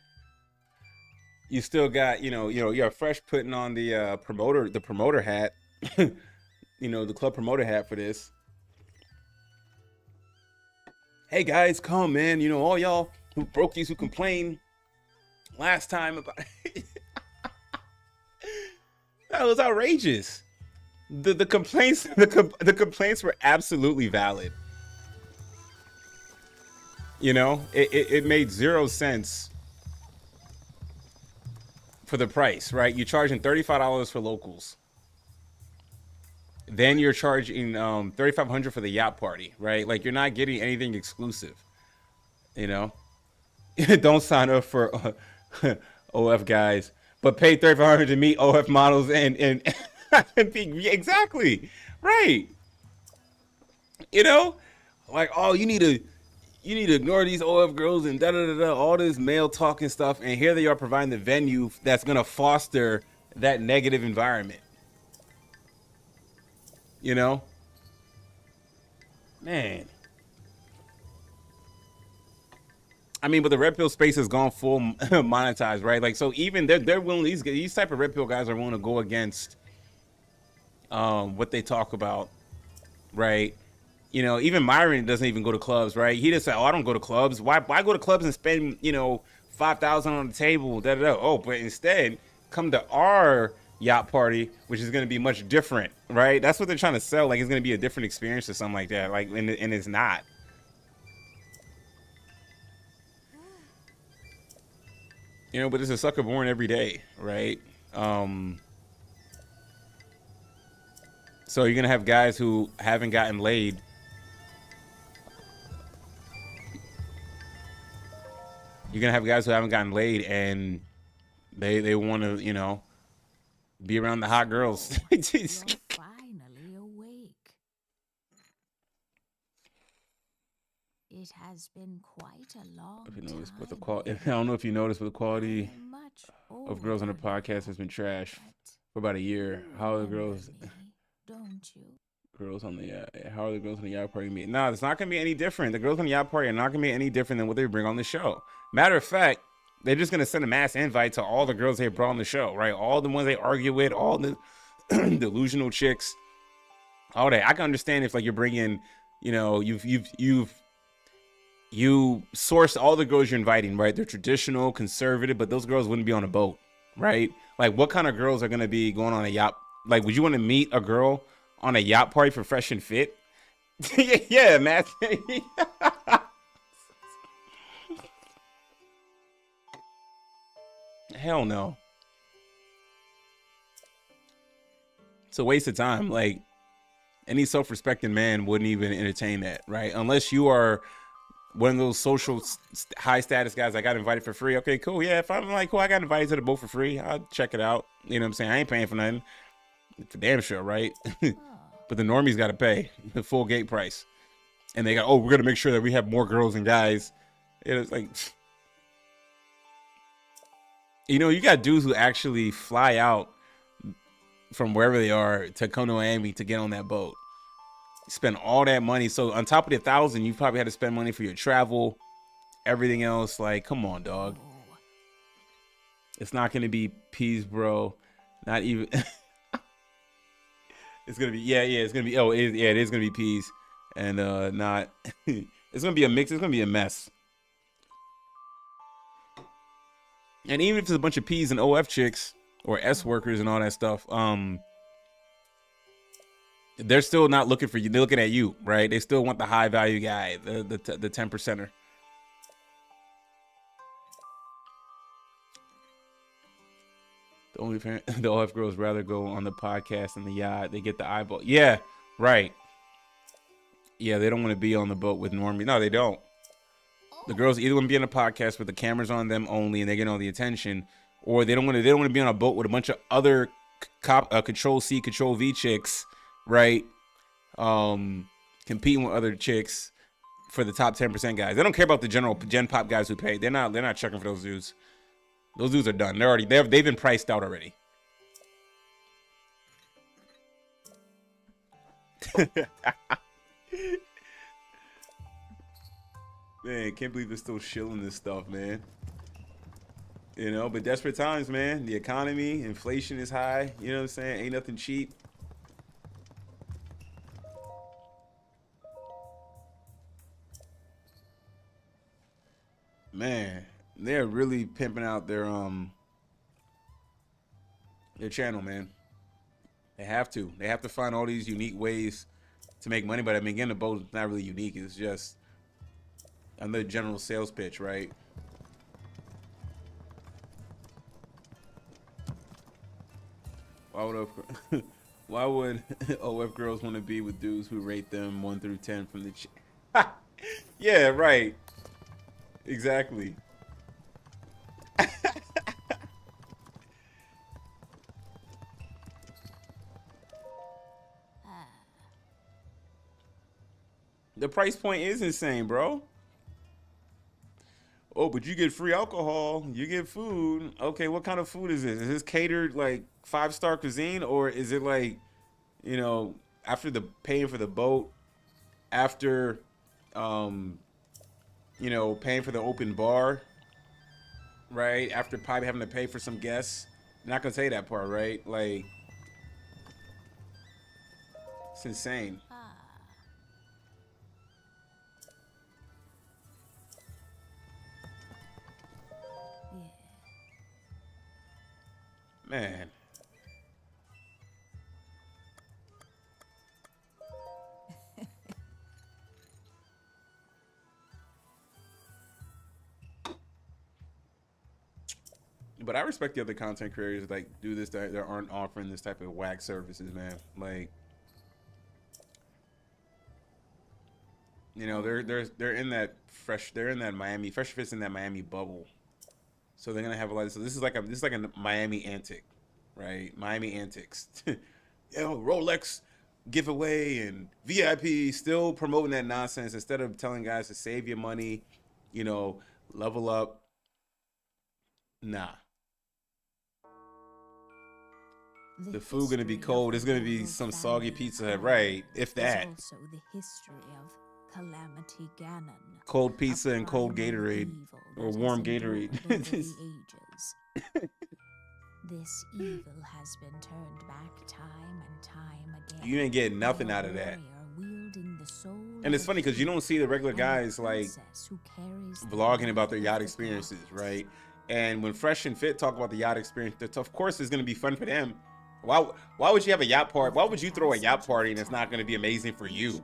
you still got, you know, you're fresh putting on the promoter hat, you know, the club promoter hat for this. Hey guys, come man, you know, all y'all who brokies who complained last time about that was outrageous. The complaints the complaints were absolutely valid. You know, it made 0 sense for the price, right? You're charging $35 for locals. Then you're charging $3,500 for the yacht party, right? Like, you're not getting anything exclusive. You know, don't sign up for OF guys, but pay $3,500 to meet OF models and exactly right. You know, like, oh, you need to ignore these OF girls and da-da-da-da, all this male talking stuff. And here they are providing the venue that's going to foster that negative environment. You know? Man. I mean, but the red pill space has gone full monetized, right? Like, so even they're willing, these type of red pill guys are willing to go against what they talk about, right? You know, even Myron doesn't even go to clubs, right? He just said, oh, I don't go to clubs. Why go to clubs and spend, you know, $5,000 on the table? Da, da, da. Oh, but instead, come to our yacht party, which is going to be much different, right? That's what they're trying to sell. Like, it's going to be a different experience or something like that. Like, and it's not. You know, but there's a sucker born every day, right? So you're going to have guys who haven't gotten laid. You're going to have guys who haven't gotten laid and they want to, you know, be around the hot girls. You're finally awake. It has been quite a long If you notice, time. but the quality, I don't know if you noticed, but the quality I'm much of girls on the older podcast has been trash now, for about a year. but How are the you girls? remember me, don't you? Girls on the how are the girls on the yacht party meet? No, it's not gonna be any different. The girls on the yacht party are not gonna be any different than what they bring on the show. Matter of fact, they're just gonna send a mass invite to all the girls they brought on the show, right? All the ones they argue with, all the delusional chicks, all that. I can understand if like you're bringing, you know, you source all the girls you're inviting, right? They're traditional, conservative, but those girls wouldn't be on a boat, right? Like, what kind of girls are gonna be going on a yacht? Like, would you want to meet a girl on a yacht party for Fresh and Fit? Yeah, Matt. Hell no. It's a waste of time. Like, any self-respecting man wouldn't even entertain that, right? Unless you are one of those social high status guys. I got invited for free. Okay, cool. Yeah, if I'm like, cool, I got invited to the boat for free, I'll check it out. You know what I'm saying? I ain't paying for nothing. For damn sure, right? But the normies got to pay the full gate price. And they got, oh, we're going to make sure that we have more girls and guys. It's like, you know, you got dudes who actually fly out from wherever they are to come to Miami to get on that boat. Spend all that money. So on top of the $1,000, you probably had to spend money for your travel, everything else. Like, come on, dog. It's not going to be peas, bro. Not even. It's going to be, yeah, it's going to be, it is going to be peas. And not, it's going to be a mix. It's going to be a mess. And even if it's a bunch of P's and OF chicks or S workers and all that stuff, they're still not looking for you. They're looking at you, right? They still want the high value guy, the 10%er. The OF girls rather go on the podcast and the yacht. They get the eyeball. Yeah, right. Yeah, they don't want to be on the boat with Normie. No, they don't. The girls either want to be on a podcast with the cameras on them only, and they get all the attention, or they don't want to. They don't want to be on a boat with a bunch of other Control C, Control V chicks, right? Competing with other chicks for the top 10% guys. They don't care about the general Gen Pop guys who pay. They're not checking for those dudes. Those dudes are done. They've been priced out already. Man, can't believe they're still shilling this stuff, man. You know, but desperate times, man. The economy, inflation is high. You know what I'm saying? Ain't nothing cheap. Man, they're really pimping out their channel, man. They have to. They have to find all these unique ways to make money. But I mean, again, the boat is not really unique. It's just another general sales pitch, right? Why would OF girls want to be with dudes who rate them 1 through 10 from the yeah, right. Exactly. The price point is insane, bro. Oh, but you get free alcohol, you get food. Okay, what kind of food is this? Is this catered like 5-star cuisine, or is it like, you know, after the paying for the boat, after you know, paying for the open bar, right? After probably having to pay for some guests. I'm not gonna say that part, right? Like, it's insane. Man. But I respect the other content creators that like do this that aren't offering this type of whack services, man. Like, you know, they're in that Miami FreshandFit's in that Miami bubble. So they're gonna have a lot of, so this is like a Miami antic, right? Miami antics. Yo, Rolex giveaway and VIP, still promoting that nonsense instead of telling guys to save your money, you know, level up. Nah. The food gonna be cold. It's gonna be some soggy Pizza Hut, right? If that. Also the history of Calamity Ganon. Cold pizza and cold Gatorade. Or warm Gatorade. This evil has been turned back time and time again. You ain't getting nothing out of that. And it's funny because you don't see the regular guys like vlogging about their yacht experiences, right? And when Fresh and Fit talk about the yacht experience, of course it's going to be fun for them. Why would you have a yacht party? Why would you throw a yacht party and it's not going to be amazing for you?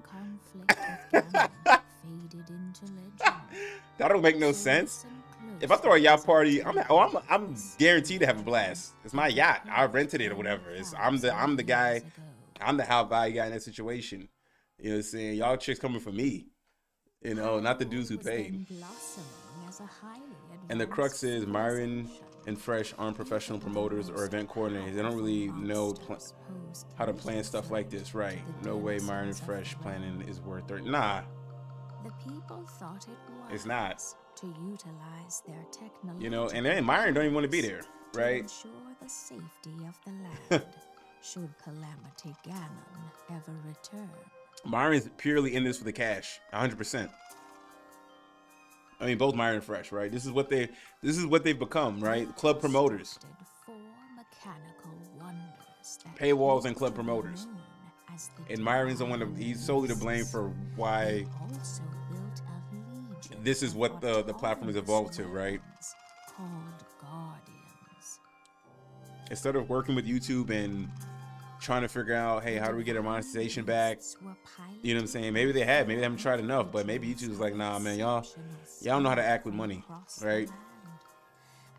That don't make no sense. If I throw a yacht party, I'm guaranteed to have a blast. It's my yacht. I rented it or whatever. I'm the guy. I'm the high value guy in that situation. You know what I'm saying? Y'all chicks coming for me. You know, not the dudes who paid. And the crux is Myron and Fresh aren't professional promoters or event coordinators. They don't really know how to plan stuff like this, right? No way Myron and Fresh planning is worth it. Nah. The people thought it was. It's not. To utilize their technology. You know, and then Myron don't even want to be there, right? To ensure the safety of the land. Should Calamity Ganon ever return. Myron's purely in this for the cash, 100%. I mean, both Myron and Fresh, right? This is what they've become, right? Club promoters. Paywalls and club promoters. And Myron's the one he's solely to blame for why this is what the platform has evolved to, right? Instead of working with YouTube and trying to figure out, hey, how do we get our monetization back? You know what I'm saying? Maybe they haven't tried enough, but maybe YouTube's like, nah, man, y'all don't know how to act with money, right?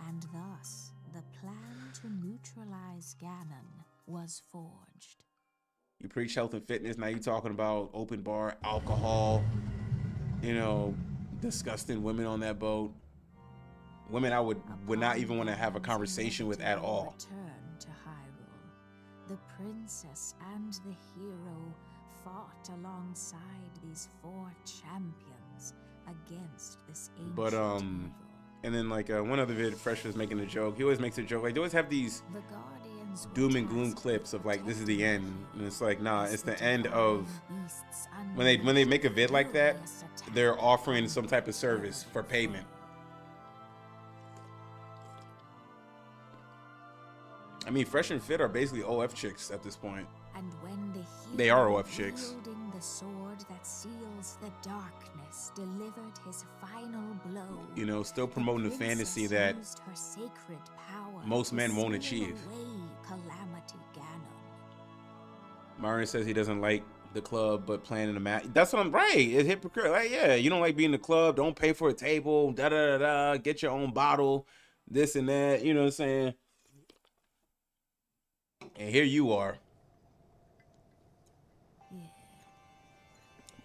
And thus, the plan to neutralize Ganon was forged. You preach health and fitness, now you talking about open bar, alcohol, you know, disgusting women on that boat. Women I would not even want to have a conversation with at all. The princess and the hero fought alongside these 4 champions against this ancient evil. And then like one other vid, Fresh was making a joke. He always makes a joke. Like they always have these doom and gloom clips of like, this is the end. And it's like, nah, it's the end of when they make a vid like that, they're offering some type of service for payment. I mean, Fresh and Fit are basically OF chicks at this point. And when they are OF chicks. The sword that seals the darkness delivered his final blow. You know, still promoting the fantasy that most men won't achieve. Myron says he doesn't like the club, but playing in the mat. That's what I'm right. It's hypocrite. Like, yeah, you don't like being in the club. Don't pay for a table. Da da da da. Get your own bottle. This and that. You know what I'm saying? And here you are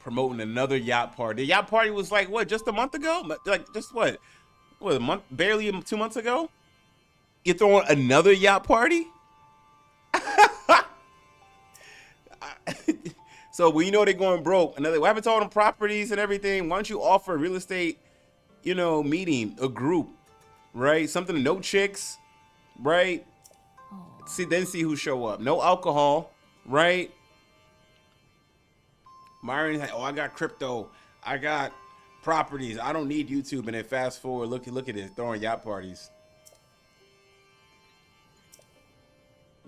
promoting another yacht party. The yacht party was like, what, just a month ago? Like, just what a month, barely 2 months ago? You're throwing another yacht party? So, well, you know they're going broke. What happened to all them properties and everything? Why don't you offer a real estate, you know, meeting, a group, right? Something to know chicks, right? See who show up. No alcohol, right? Myron's like, oh, I got crypto. I got properties. I don't need YouTube. And then fast forward, look at this, throwing yacht parties.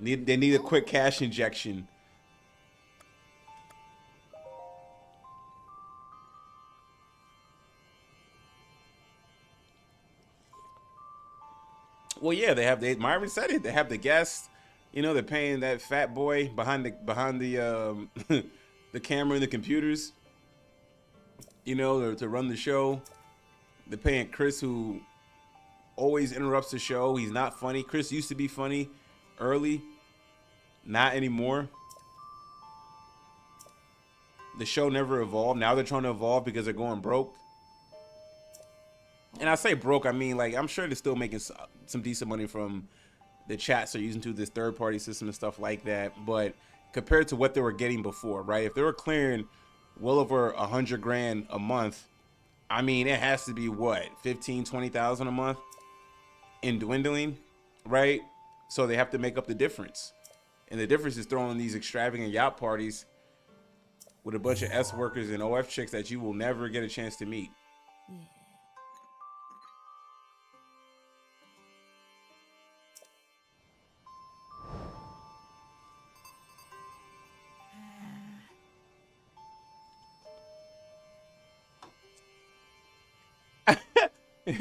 They need a quick cash injection. Well, yeah, Myron said it. They have the guests, you know, they're paying that fat boy behind the the camera and the computers, you know, to run the show. They're paying Chris, who always interrupts the show. He's not funny. Chris used to be funny early, not anymore. The show never evolved. Now they're trying to evolve because they're going broke. And I say broke, I mean, like, I'm sure they're still making some decent money from the chats they're using to this third-party system and stuff like that. But compared to what they were getting before, right? If they were clearing well over 100 grand a month, I mean, it has to be what, 15, 20,000 a month in dwindling, right? So they have to make up the difference. And the difference is throwing these extravagant yacht parties with a bunch of S workers and OF chicks that you will never get a chance to meet. Yeah.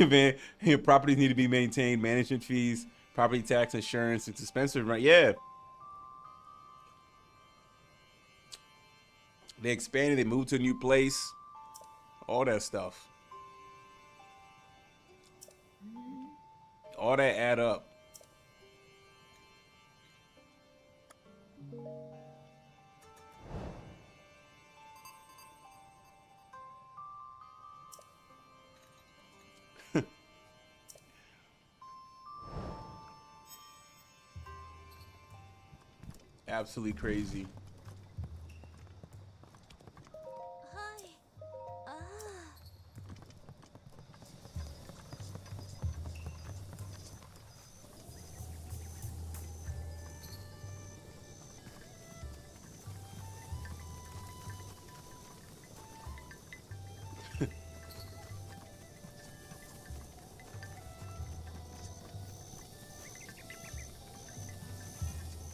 Man, your properties need to be maintained, management fees, property tax, insurance, it's expensive, right? Yeah. They expanded, they moved to a new place, all that stuff. All that add up. Absolutely crazy. Hi. Ah.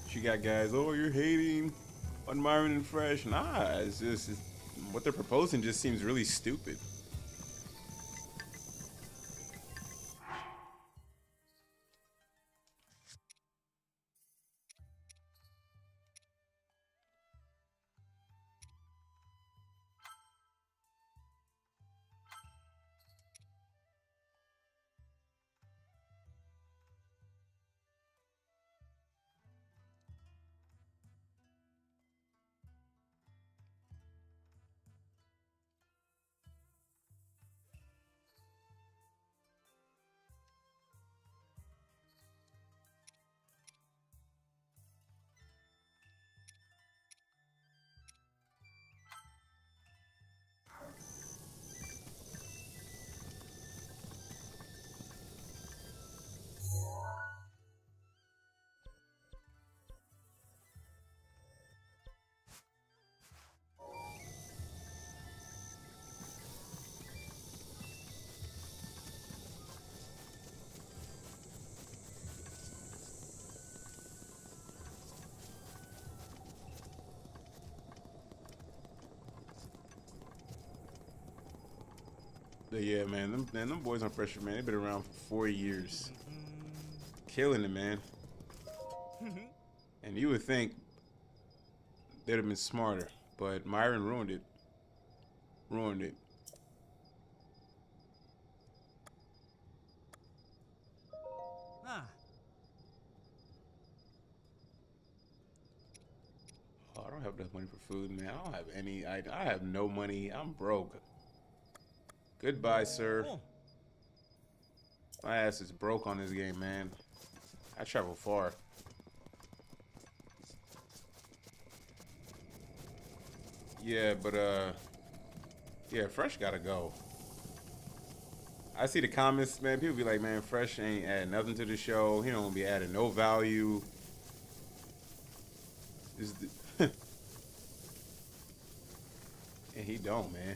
She got guys, oh, you're hating on Myron and Fresh. Nah, it's just what they're proposing just seems really stupid. But yeah, man, them boys on Fresher, man, they've been around for 4 years. Killing it, man. And you would think they'd have been smarter, but Myron ruined it. Ruined it. Ah. Oh, I don't have enough money for food, man. I don't have any. I have no money. I'm broke. Goodbye, sir. Oh. My ass is broke on this game, man. I travel far. Yeah, but yeah, Fresh gotta go. I see the comments, man. People be like, man, Fresh ain't adding nothing to the show. He don't be adding no value. And he don't, man.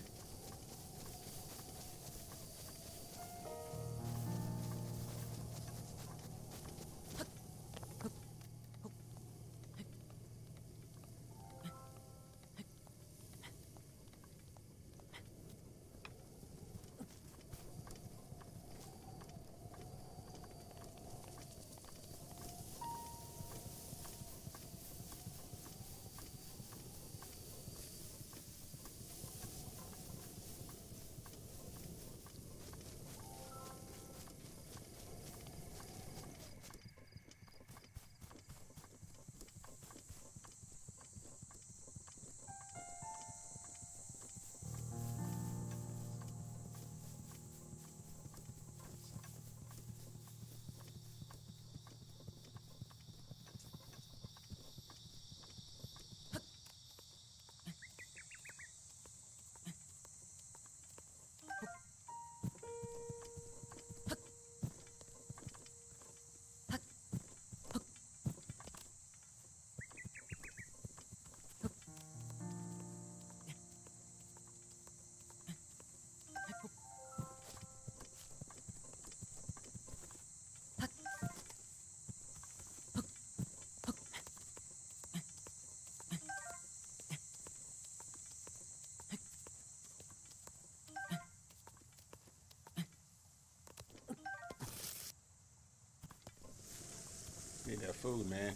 food, man.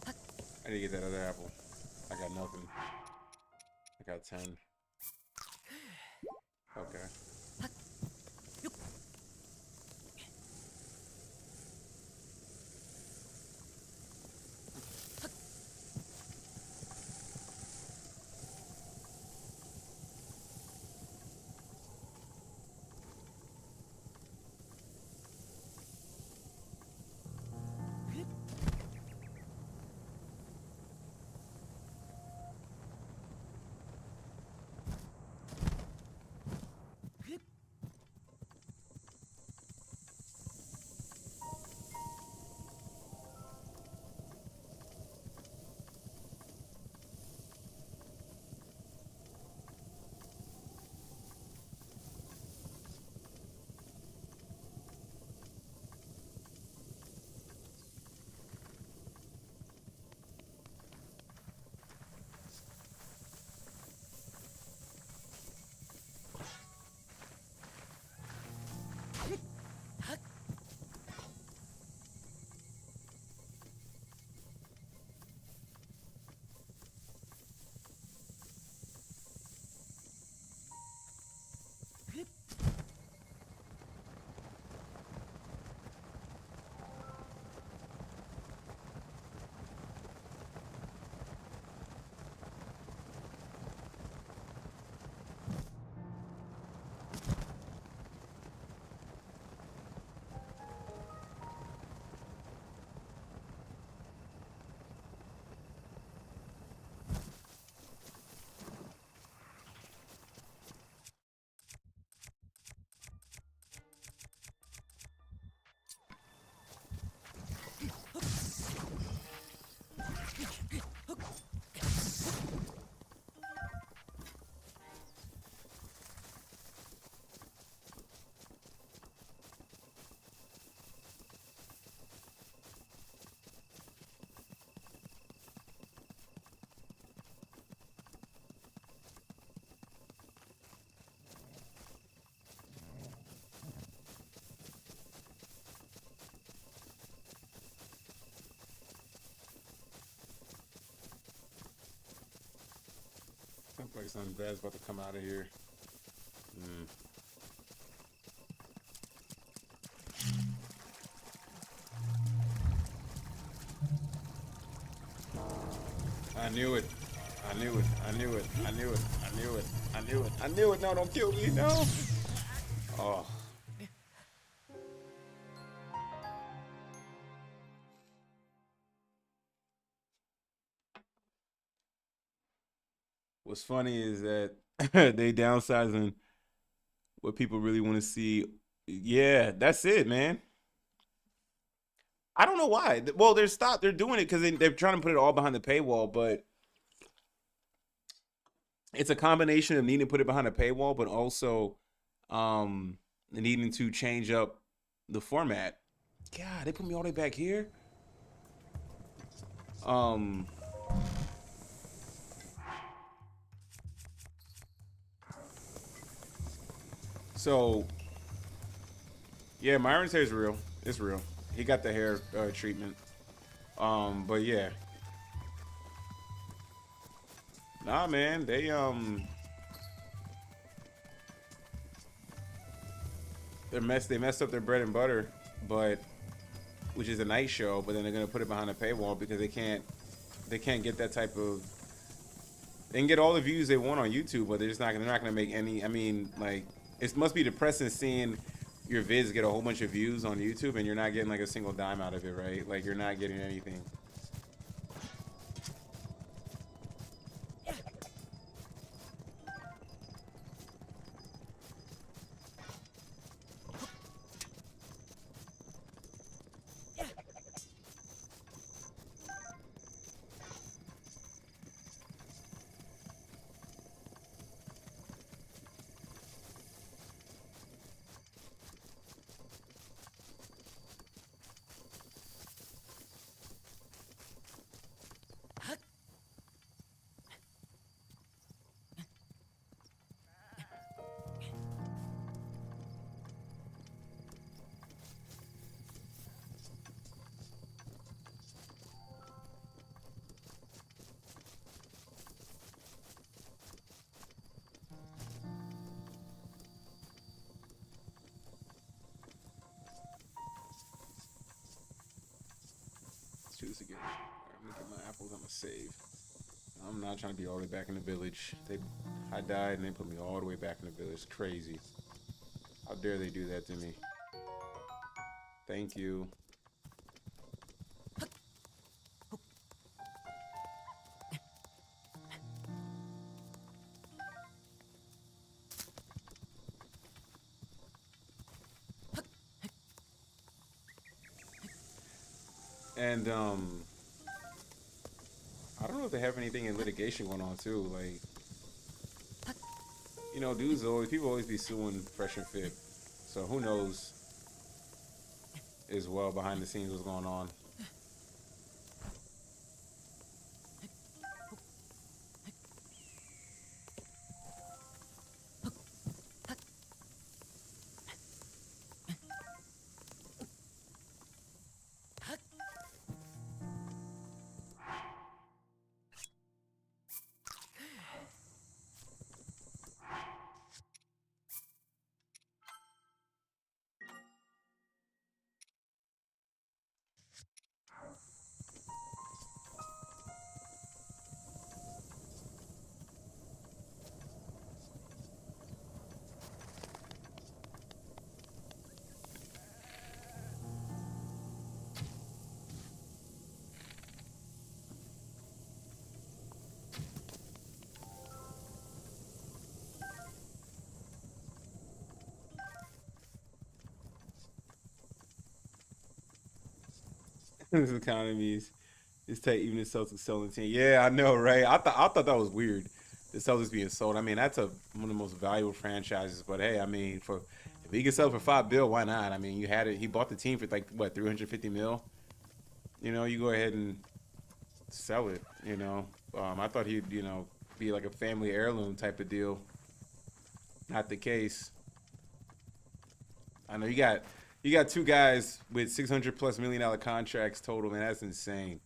I need to get that other apple. I got nothing. I got 10. Okay. Sounds like something bad's about to come out of here. I knew it. I knew it. I knew it. I knew it. I knew it. I knew it. I knew it. No, don't kill me. No. Oh. What's funny is that they downsizing what people really want to see. Yeah, that's it, man. I don't know why. Well, they're doing it because they're trying to put it all behind the paywall, but it's a combination of needing to put it behind a paywall, but also needing to change up the format. God, they put me all the way back here. So yeah, Myron's hair is real. It's real. He got the hair treatment. But yeah. Nah, man, they messed up their bread and butter, but which is a night show, but then they're gonna put it behind a paywall because they can't get that type of, they can get all the views they want on YouTube, but they're not gonna make any. I mean, like, it must be depressing seeing your vids get a whole bunch of views on YouTube and you're not getting like a single dime out of it, right? Like, you're not getting anything. choose again. All right, I'm gonna get my apples. I'm gonna save. I'm not trying to be all the way back in the village. I died and they put me all the way back in the village. Crazy. How dare they do that to me? Thank you. And I don't know if they have anything in litigation going on too. Like, you know, people always be suing Fresh and Fit. So who knows as well behind the scenes what's going on. This economy is tight. Even the Celtics selling team. Yeah, I know, right? I thought that was weird. The Celtics being sold. I mean, that's one of the most valuable franchises. But hey, I mean, if he can sell for $5 billion, why not? I mean, you had it. He bought the team for like what, 350 mil. You know, you go ahead and sell it. You know, I thought he'd be like a family heirloom type of deal. Not the case. I know you got two guys with $600+ million contracts total, man. That's insane.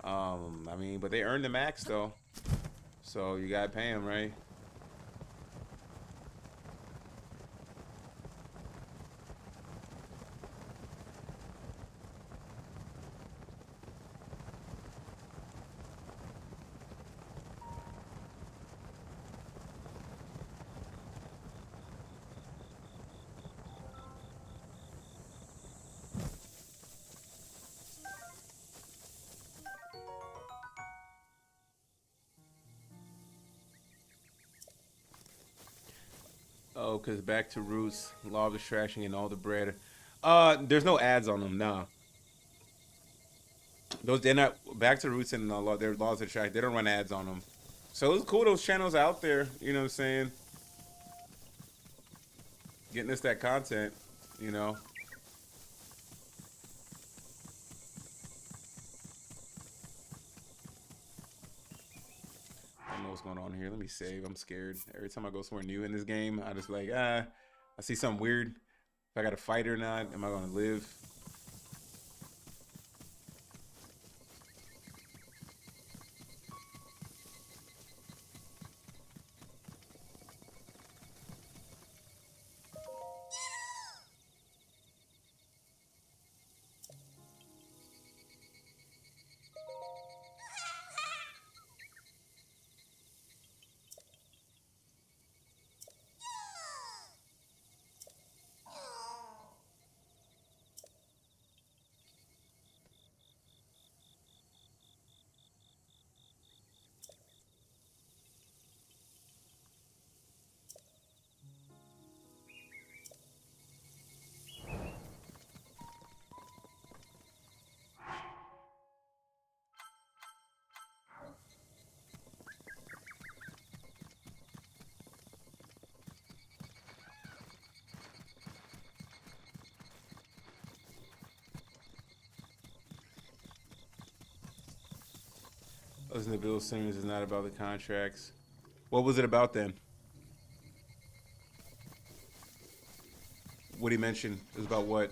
I mean, but they earned the max though, so you gotta pay them, right? Oh, because back to roots, law of extraction, and all the bread. There's no ads on them, nah. They're not back to roots and their laws of extraction. They don't run ads on them. So it's cool those channels out there. You know what I'm saying? Getting us that content. You know. I don't know what's going on here. Let me save. I'm scared. Every time I go somewhere new in this game, I just like, I see something weird. If I got to fight or not, am I going to live? Listen to Bill Simmons is not about the contracts. What was it about then? What he mentioned it was about what?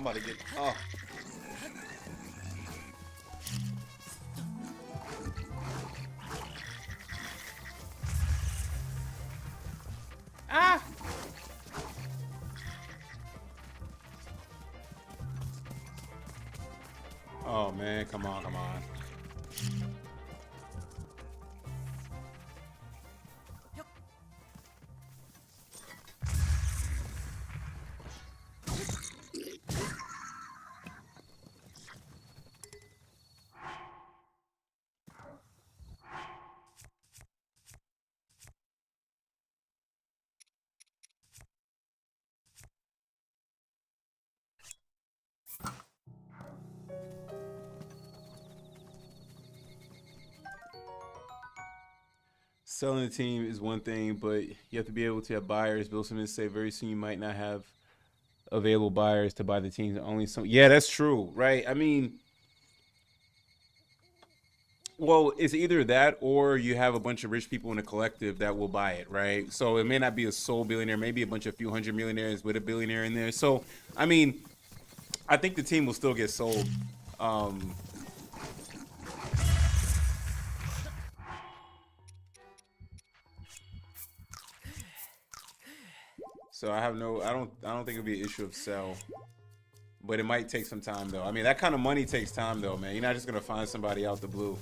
about to get. Oh. Ah. Oh man, come on, come on. Selling a team is one thing, but you have to be able to have buyers. Bill Simmons say very soon you might not have available buyers to buy the teams. Only some. Yeah, that's true, right? I mean, well, it's either that or you have a bunch of rich people in a collective that will buy it, right? So it may not be a sole billionaire, maybe a bunch of few hundred millionaires with a billionaire in there. So, I mean, I think the team will still get sold. So I don't think it'll be an issue of sell, but it might take some time though. I mean, that kind of money takes time though, man. You're not just gonna find somebody out the blue.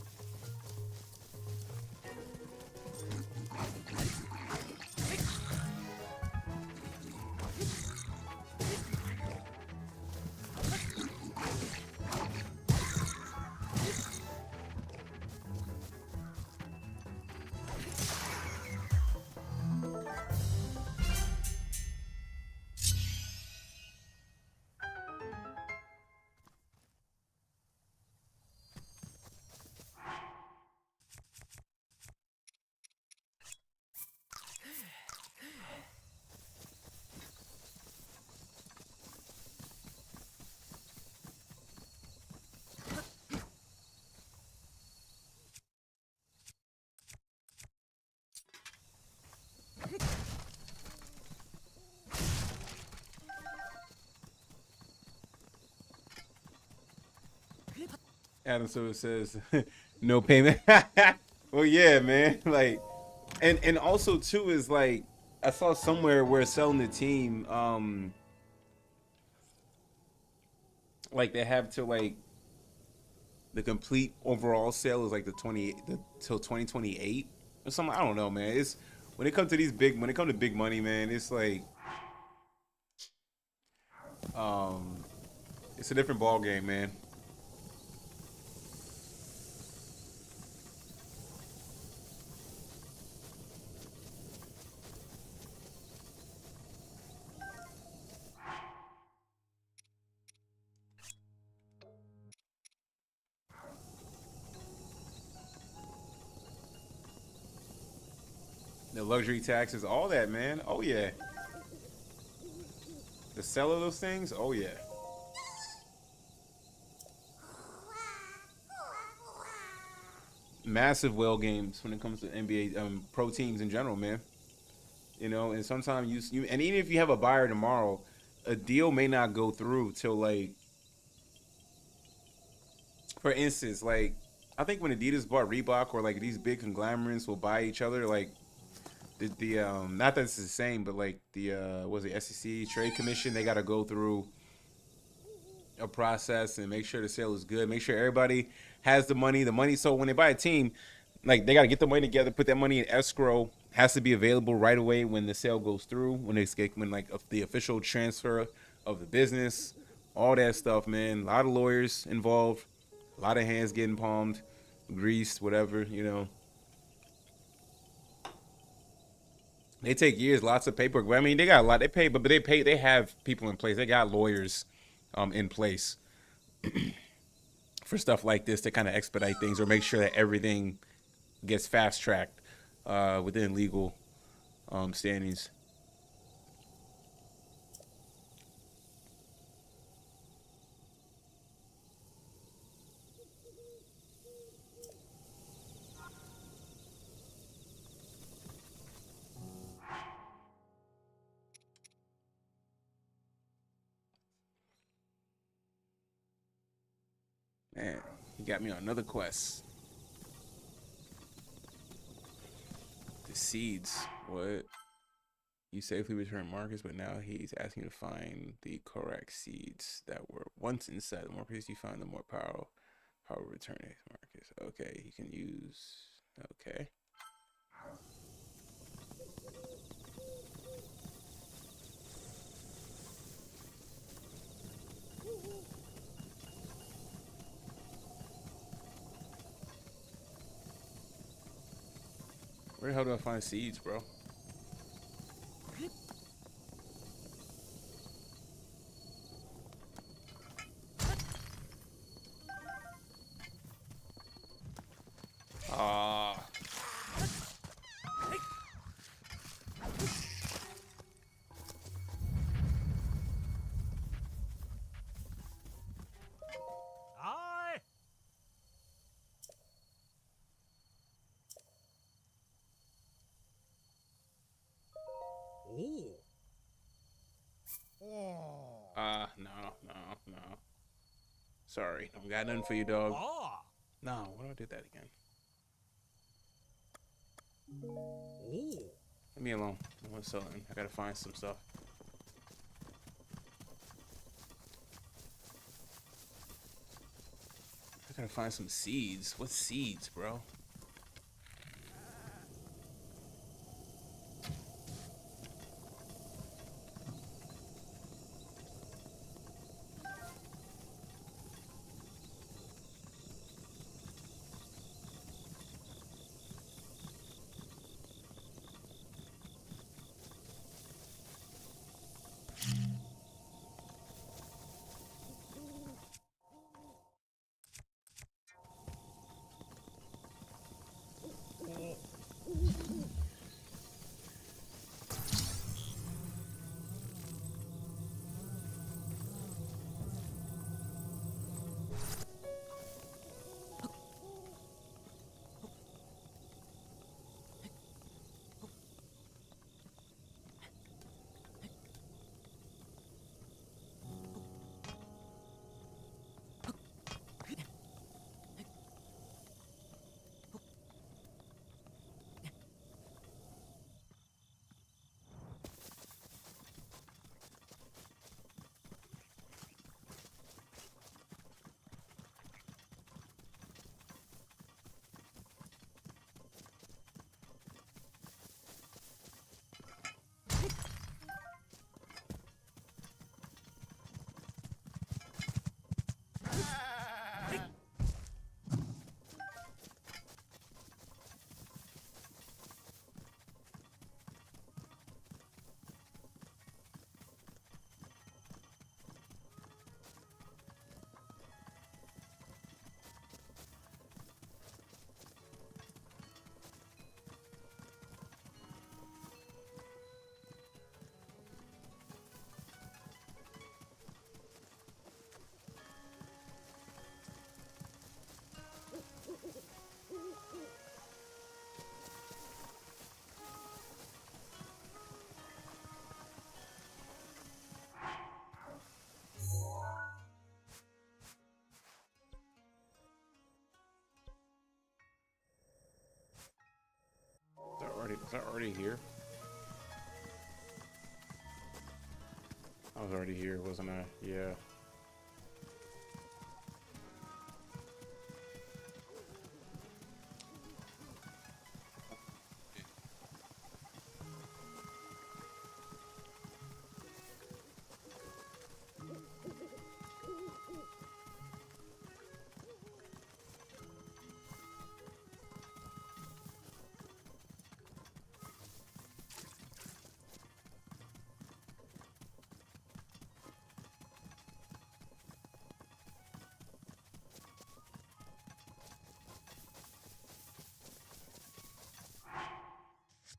Adam Silver says, no payment. Well, yeah, man. Like, and also too is like I saw somewhere where selling the team, like they have to like the complete overall sale is like till 2028 or something. I don't know, man. It's when it comes to when it comes to big money, man. It's like, it's a different ball game, man. The luxury taxes, all that, man. Oh yeah. The sell of those things, oh yeah. Massive well games when it comes to NBA pro teams in general, man. You know, and sometimes and even if you have a buyer tomorrow, a deal may not go through till like, for instance, like I think when Adidas bought Reebok or like these big conglomerates will buy each other, like the not that it's the same, but like the was the SEC Trade Commission, they got to go through a process and make sure the sale is good, make sure everybody has the money. So when they buy a team, like they got to get the money together, put that money in escrow, has to be available right away when the sale goes through, when like the official transfer of the business, all that stuff, man. A lot of lawyers involved, a lot of hands getting palmed, greased, whatever, you know. They take years, lots of paperwork. But I mean, they got a lot. They have people in place. They got lawyers in place for stuff like this to kind of expedite things or make sure that everything gets fast tracked within legal standings. Man, he got me on another quest. The seeds. What? You safely returned Marcus, but now he's asking you to find the correct seeds that were once inside. The more pieces you find, the more power return is Marcus. Okay, you can use. Okay. Where the hell do I find seeds, bro? Ah. Aye. Oh. No. Sorry, don't got nothing for you, dog. Ah. No, why do I do that again? Oh. Leave me alone. I want something. I gotta find some stuff. I gotta find some seeds. What seeds, bro? Was I already here? I was already here, wasn't I? Yeah.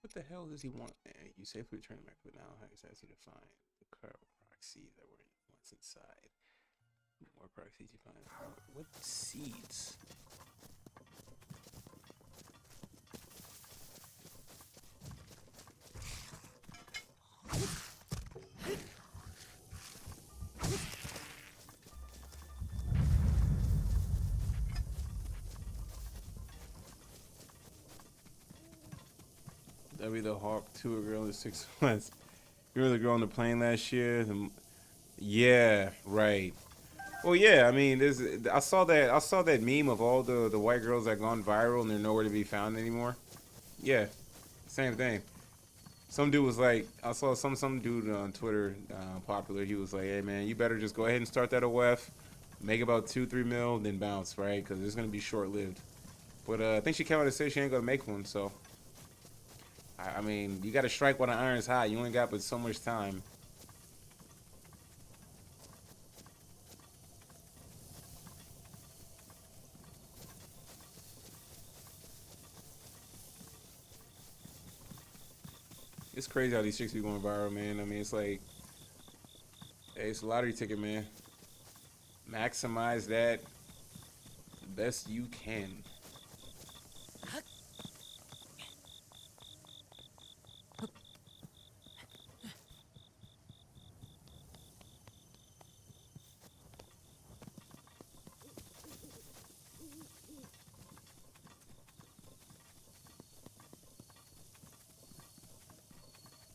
What the hell does he want? You safely returned back, but now he's asking you to find the proxies that were once inside. More proxies you find. What seeds? That'll be the Hawk 2 girl in 6 months. You remember the girl on the plane last year? Yeah, right. Well, yeah. I mean, I saw that meme of all the white girls that gone viral and they're nowhere to be found anymore. Yeah, same thing. Some dude was like, I saw some dude on Twitter, popular. He was like, "Hey man, you better just go ahead and start that OF, make about 2-3 mil, then bounce, right? Because it's gonna be short lived." But I think she came out and said she ain't gonna make one. So I mean, you got to strike while the iron's hot. You only got but so much time. It's crazy how these chicks be going viral, man. I mean, it's like, hey, it's a lottery ticket, man. Maximize that the best you can.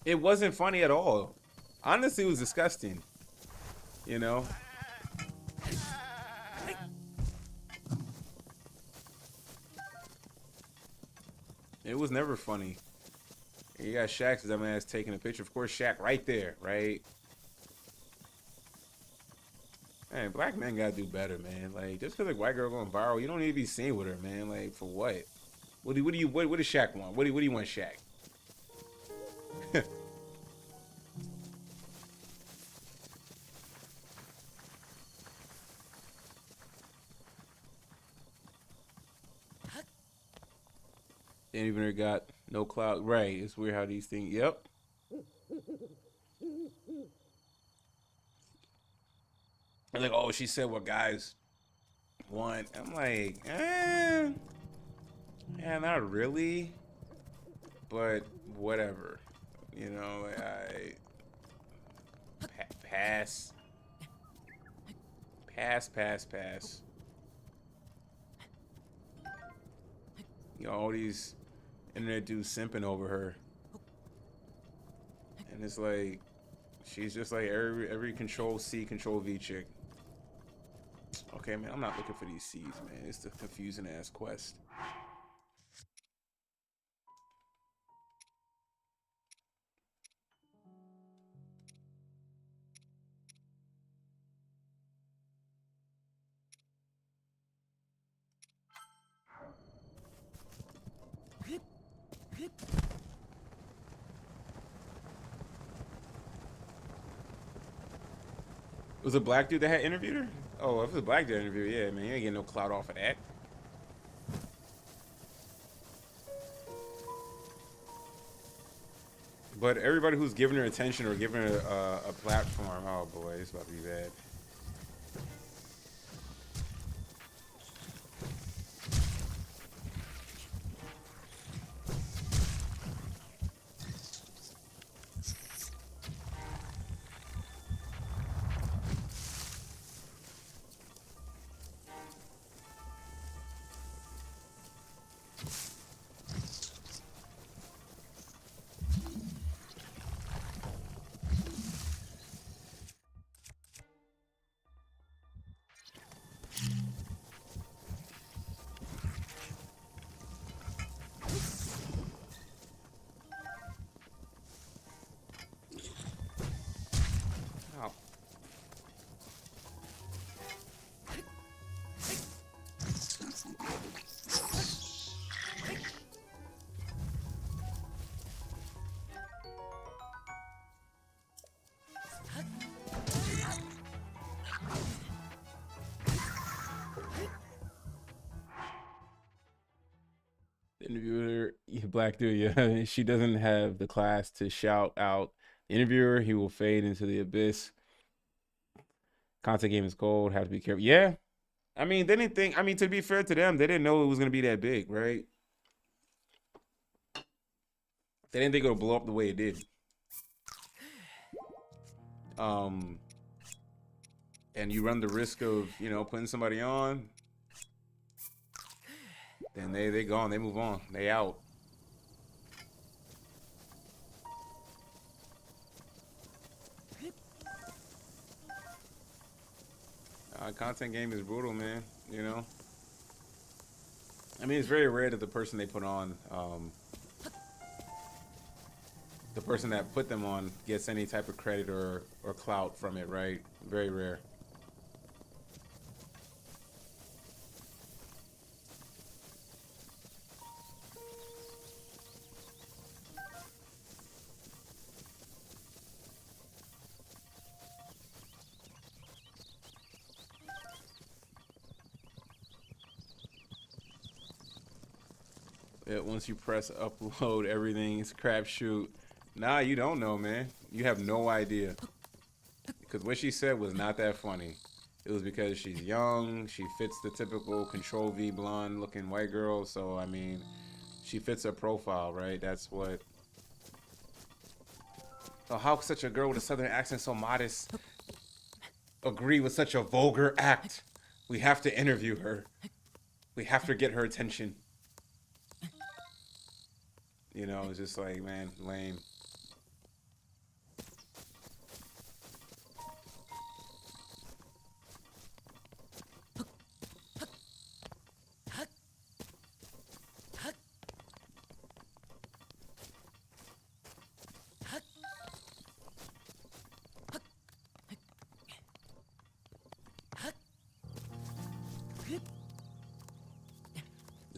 It wasn't funny at all. Honestly, it was disgusting. You know? It was never funny. You got Shaq's dumbass taking a picture. Of course, Shaq right there, right? Man, black men gotta do better, man. Like, just because a white girl going viral, you don't need to be seen with her, man. Like, for what? What does Shaq want? What do you want, Shaq? They ain't even got no clout. Right. It's weird how these things. Yep. And like, oh, she said what guys want. I'm like, yeah, not really. But whatever. You know, pass. Pass. You know, all these internet dudes simping over her. And it's like, she's just like every control C, control V chick. Okay, man, I'm not looking for these C's, man. It's the confusing ass quest. It was a black dude that had interviewed her? Oh, if it was a black dude that interviewed her, yeah, man, you ain't getting no clout off of that. But everybody who's giving her attention or giving her a platform, oh boy, it's about to be bad. Oh. Interviewer, black dude, yeah. She doesn't have the class to shout out the interviewer. He will fade into the abyss. Content game is gold. Have to be careful. Yeah. I mean, they didn't think, I mean, to be fair to them, they didn't know it was going to be that big, right? They didn't think it would blow up the way it did. And you run the risk of, you know, putting somebody on. Then they gone. They move on. They out. content game is brutal, man. You know, I mean, it's very rare that the person they put on, the person that put them on, gets any type of credit or clout from it, right? Very rare. Yeah, once you press upload, everything's crapshoot. Nah, you don't know, man. You have no idea. Because what she said was not that funny. It was because she's young. She fits the typical Control V blonde looking white girl. So, I mean, she fits her profile, right? That's what. So, how could such a girl with a southern accent so modest agree with such a vulgar act? We have to interview her. We have to get her attention. You know, it's just like, man, lame.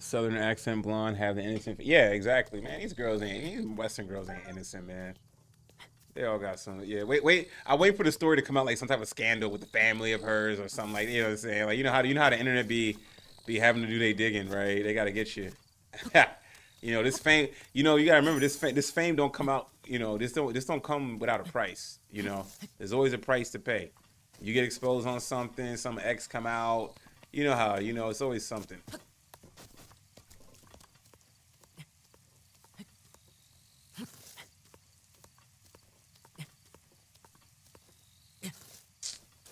Southern accent blonde have the innocent. Yeah, exactly, man. These Western girls ain't innocent, man. They all got some. Yeah, wait. I wait for the story to come out, like some type of scandal with the family of hers or something, like, you know what I'm saying? Like, you know how the internet be having to do their digging, right? They got to get you. You know, this fame. You know, you gotta remember this fame don't come out. You know, this don't come without a price. You know, there's always a price to pay. You get exposed on something, some X come out. You know how. You know, it's always something.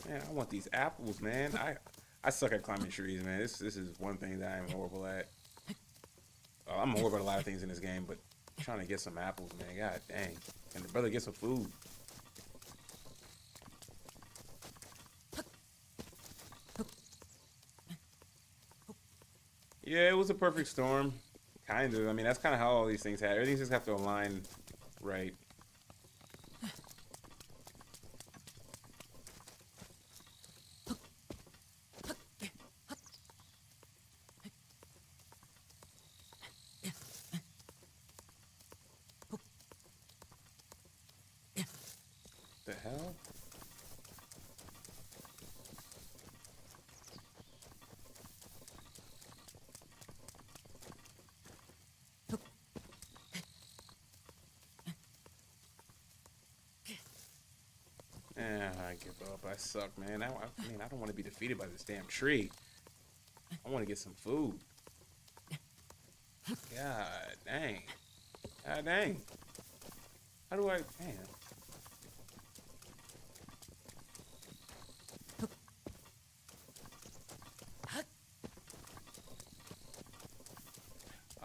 Man, I want these apples, man. I suck at climbing trees, man. This is one thing that I'm horrible at. I'm horrible at a lot of things in this game, but trying to get some apples, man. God dang. And the brother get some food. Yeah, it was a perfect storm. Kind of. I mean, that's kind of how all these things happen. Everything just have to align right. The hell? I give up. I suck, man. I mean, I don't want to be defeated by this damn tree. I want to get some food. God dang. God dang. How do I? Damn.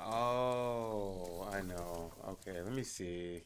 Oh, I know. Okay, let me see.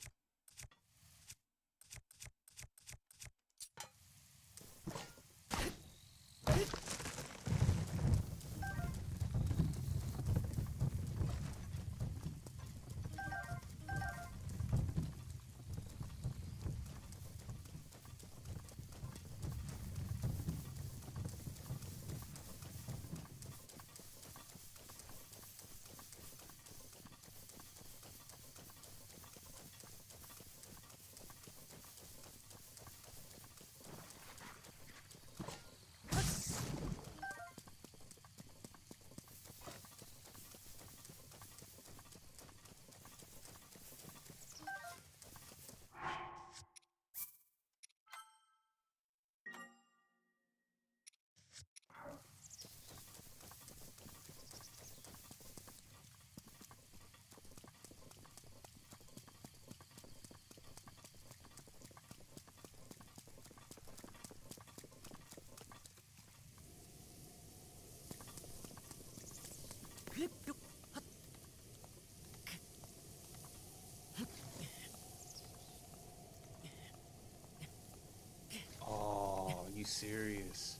Oh, you serious?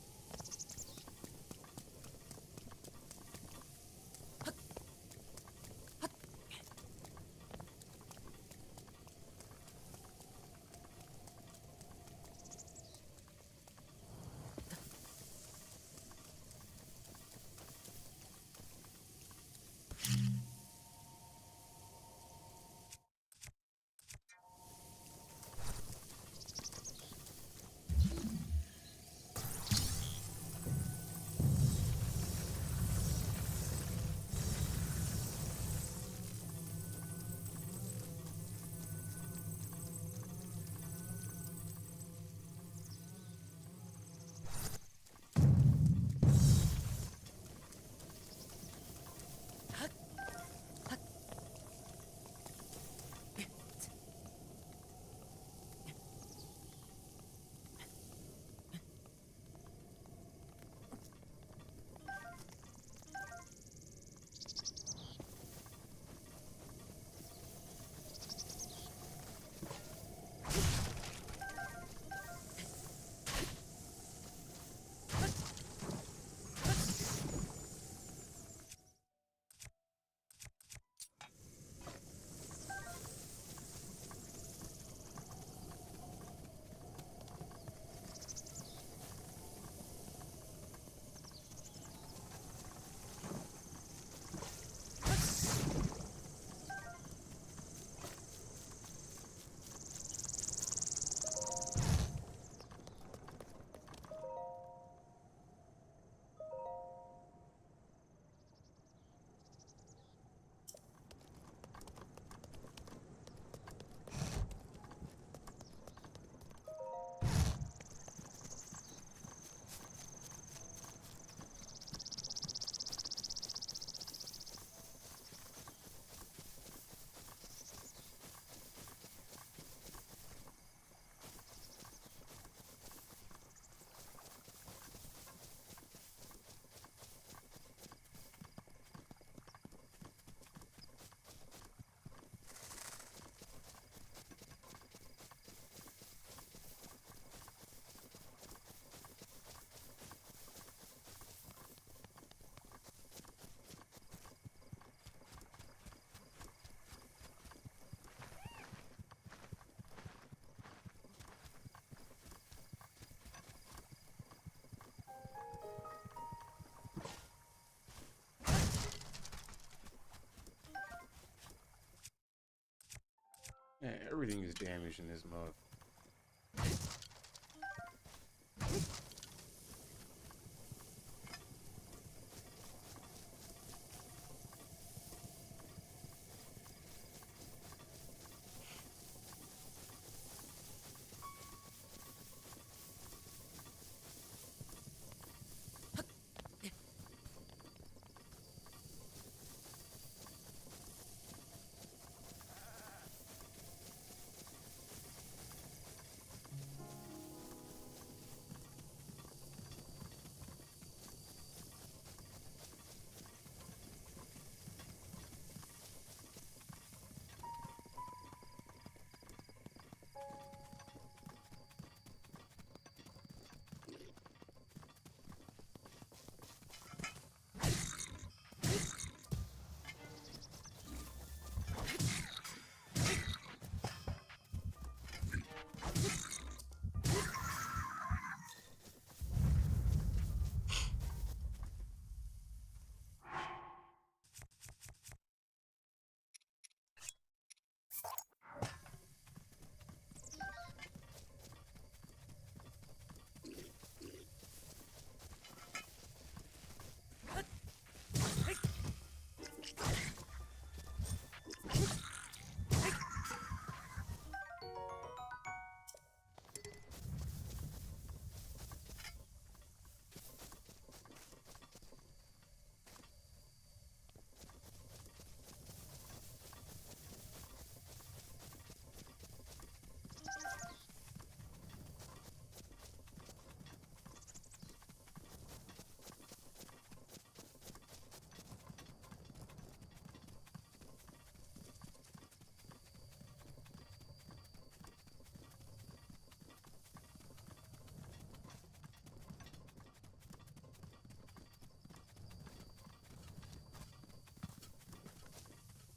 Man, everything is damaged in this mug.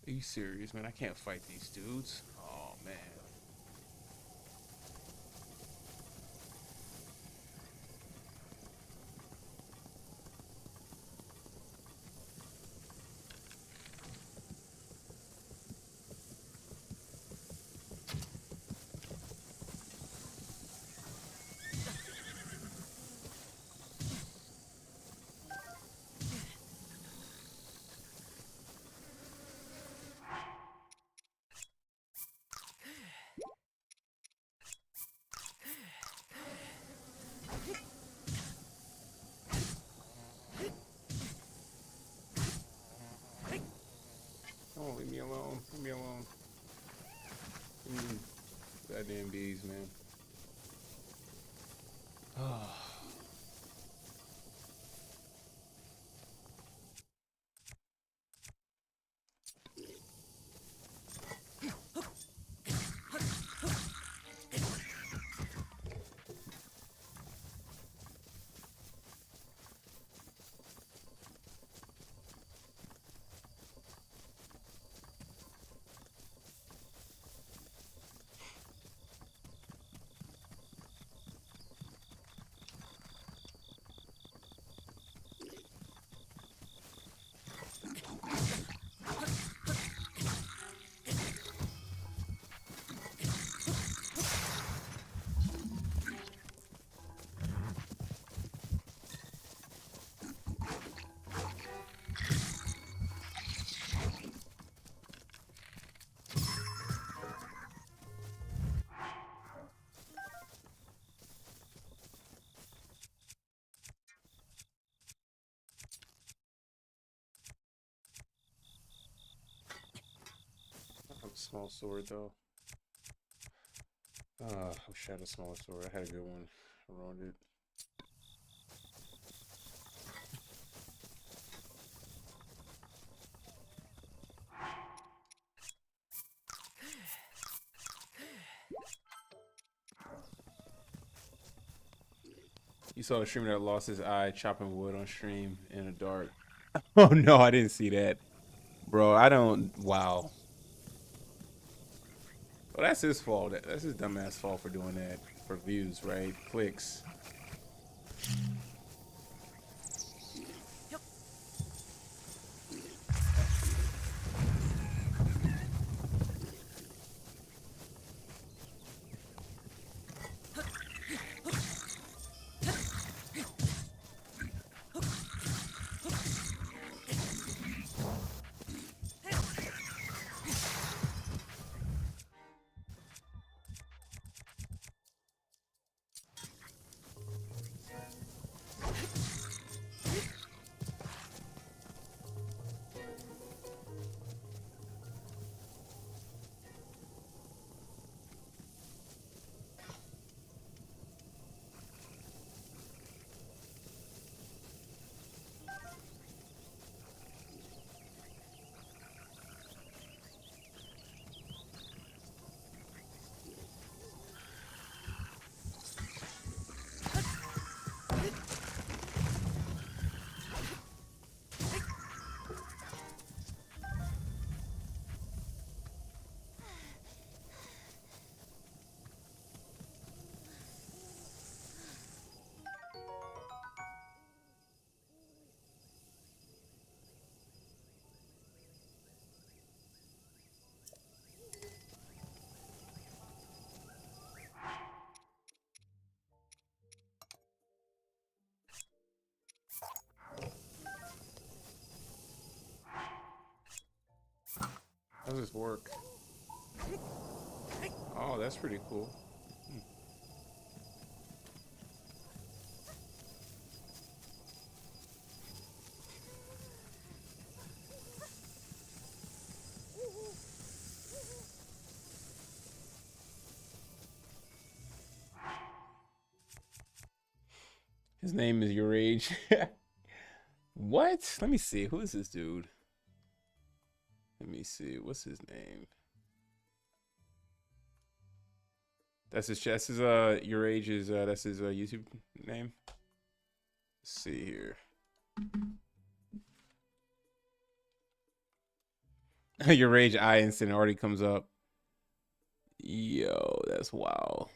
Are you serious, man? I can't fight these dudes. Oh, man. Oh, leave me alone. Leave me alone. Goddamn bees, man. Oh. I have a small sword, though. I wish I had a smaller sword. I had a good one. I ruined it. You saw the streamer that lost his eye chopping wood on stream in the dark. Oh no, I didn't see that. Bro, I don't. Wow. Well, that's his fault. That's his dumbass fault for doing that. For views, right? Clicks. How does this work? Oh, that's pretty cool. His name is Your Age. What? Let me see. Who is this dude? Let me see. What's his name? That's his Your Age is that's his YouTube name. Let's see here. Your Age I instant already comes up. Yo, that's wild.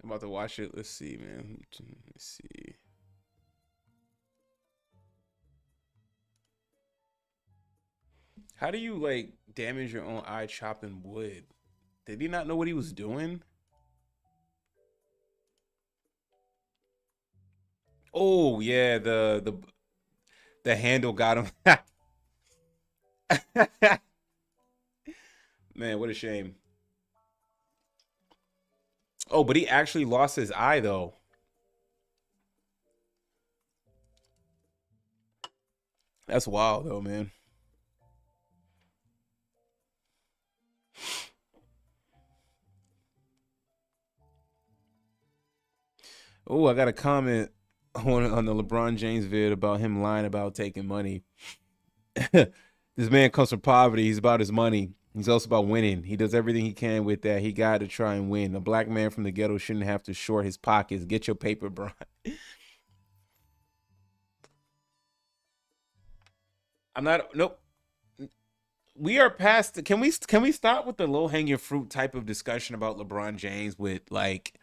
I'm about to watch it. Let's see, man. Let's see. How do you like damage your own eye chopping wood? Did he not know what he was doing? Oh yeah, the handle got him. Man, what a shame. Oh, but he actually lost his eye though. That's wild though, man. Oh, I got a comment on the LeBron James vid about him lying about taking money. This man comes from poverty. He's about his money. He's also about winning. He does everything he can with that. He got to try and win. A black man from the ghetto shouldn't have to short his pockets. Get your paper, bro. I'm not. Nope. We are past. Can we stop with the low hanging fruit type of discussion about LeBron James? With like,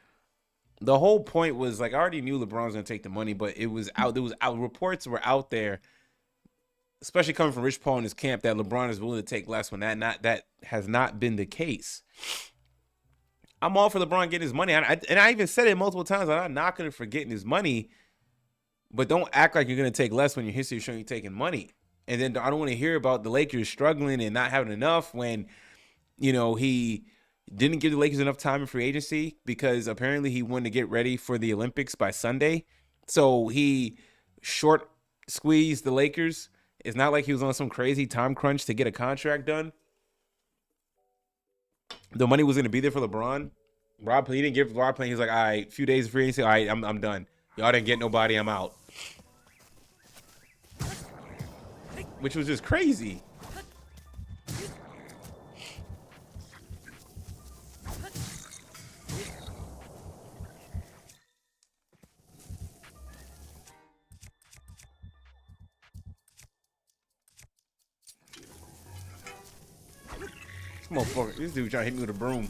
the whole point was like I already knew LeBron was gonna take the money, but it was out. There was out reports were out there, especially coming from Rich Paul in his camp, that LeBron is willing to take less when that has not been the case. I'm all for LeBron getting his money. And I even said it multiple times. I'm not knocking him for getting his money, but don't act like you're going to take less when your history is showing you taking money. And then I don't want to hear about the Lakers struggling and not having enough when, you know, he didn't give the Lakers enough time in free agency because apparently he wanted to get ready for the Olympics by Sunday. So he short squeezed the Lakers. It's not like he was on some crazy time crunch to get a contract done. The money was going to be there for LeBron. He didn't give Rob playing. He was like, all right, few days of free agency. All right, I'm done. Y'all didn't get nobody. I'm out. Which was just crazy. Motherfucker, this dude trying to hit me with a broom.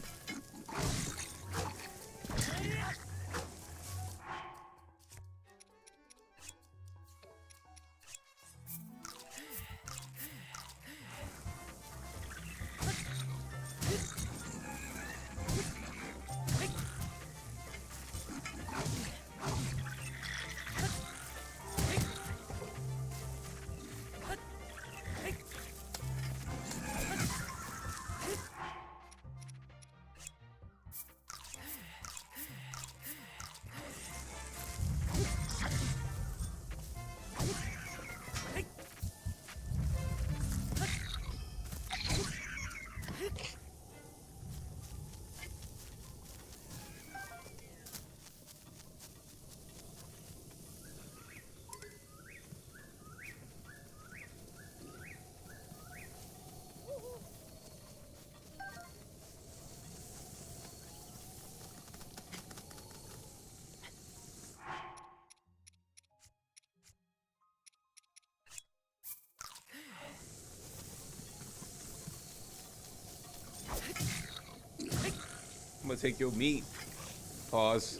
I'm gonna take your meat. Pause.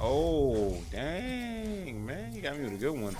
Oh, dang, man. got me with a good one.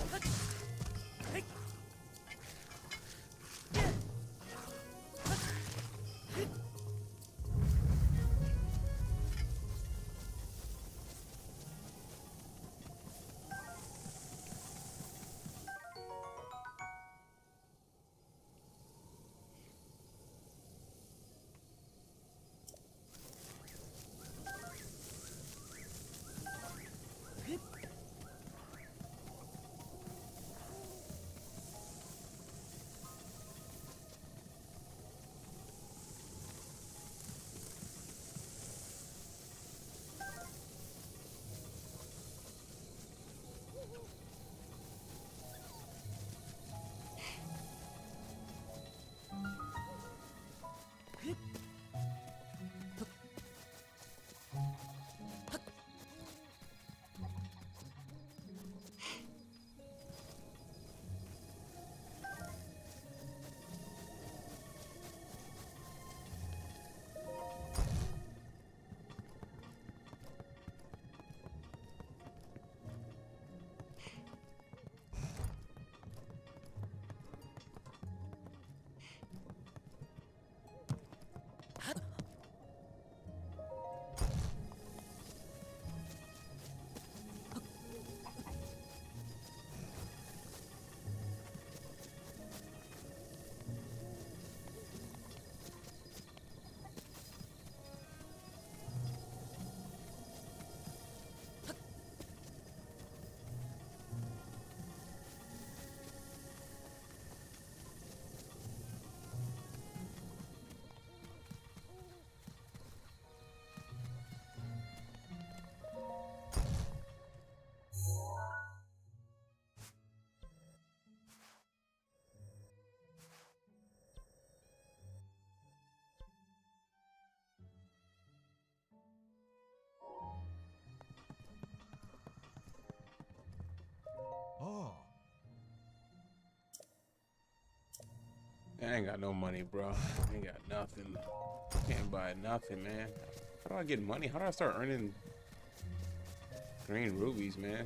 Oh. I ain't got no money, bro. I ain't got nothing. Can't buy nothing, man. How do I get money? How do I start earning green rubies, man?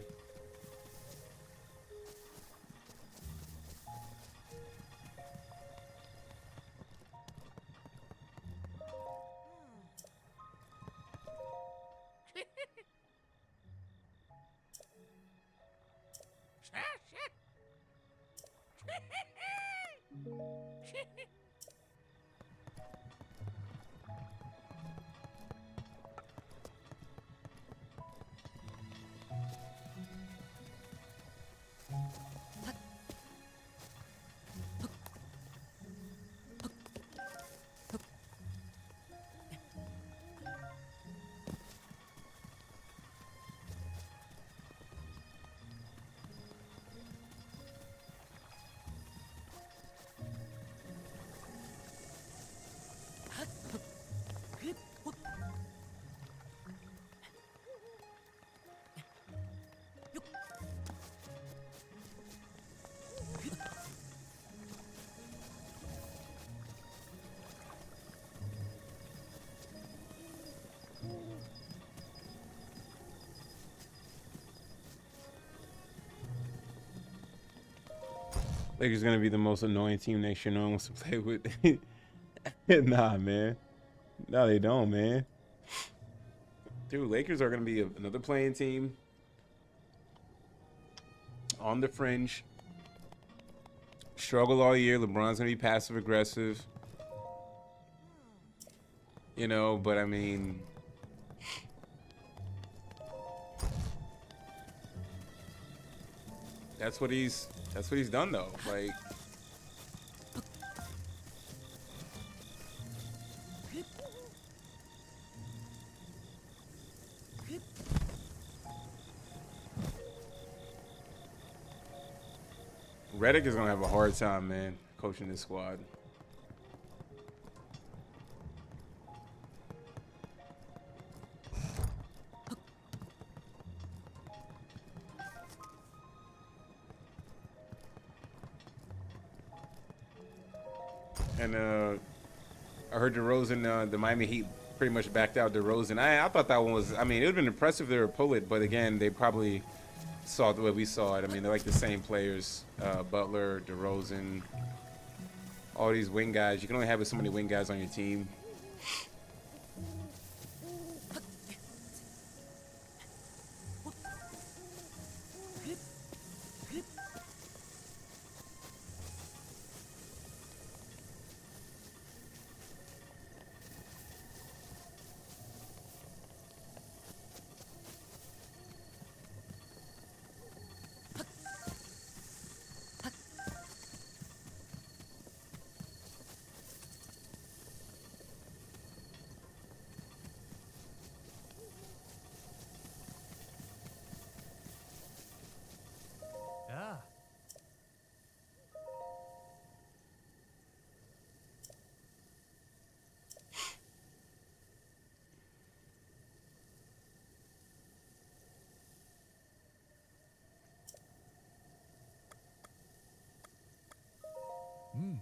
Lakers gonna be the most annoying team next year. No one wants to play with. Nah, man. No, they don't, man. Dude, Lakers are gonna be another playing team on the fringe. Struggle all year. LeBron's gonna be passive aggressive. You know, but I mean, that's what he's done though. Like, Redick is gonna have a hard time, man, coaching this squad. And I heard DeRozan, the Miami Heat pretty much backed out DeRozan. I thought that one was, I mean, it would have been impressive if they were pull it, but again, they probably saw the way we saw it. I mean, they're like the same players. Butler, DeRozan, all these wing guys. You can only have so many wing guys on your team. Yeah. Hmm.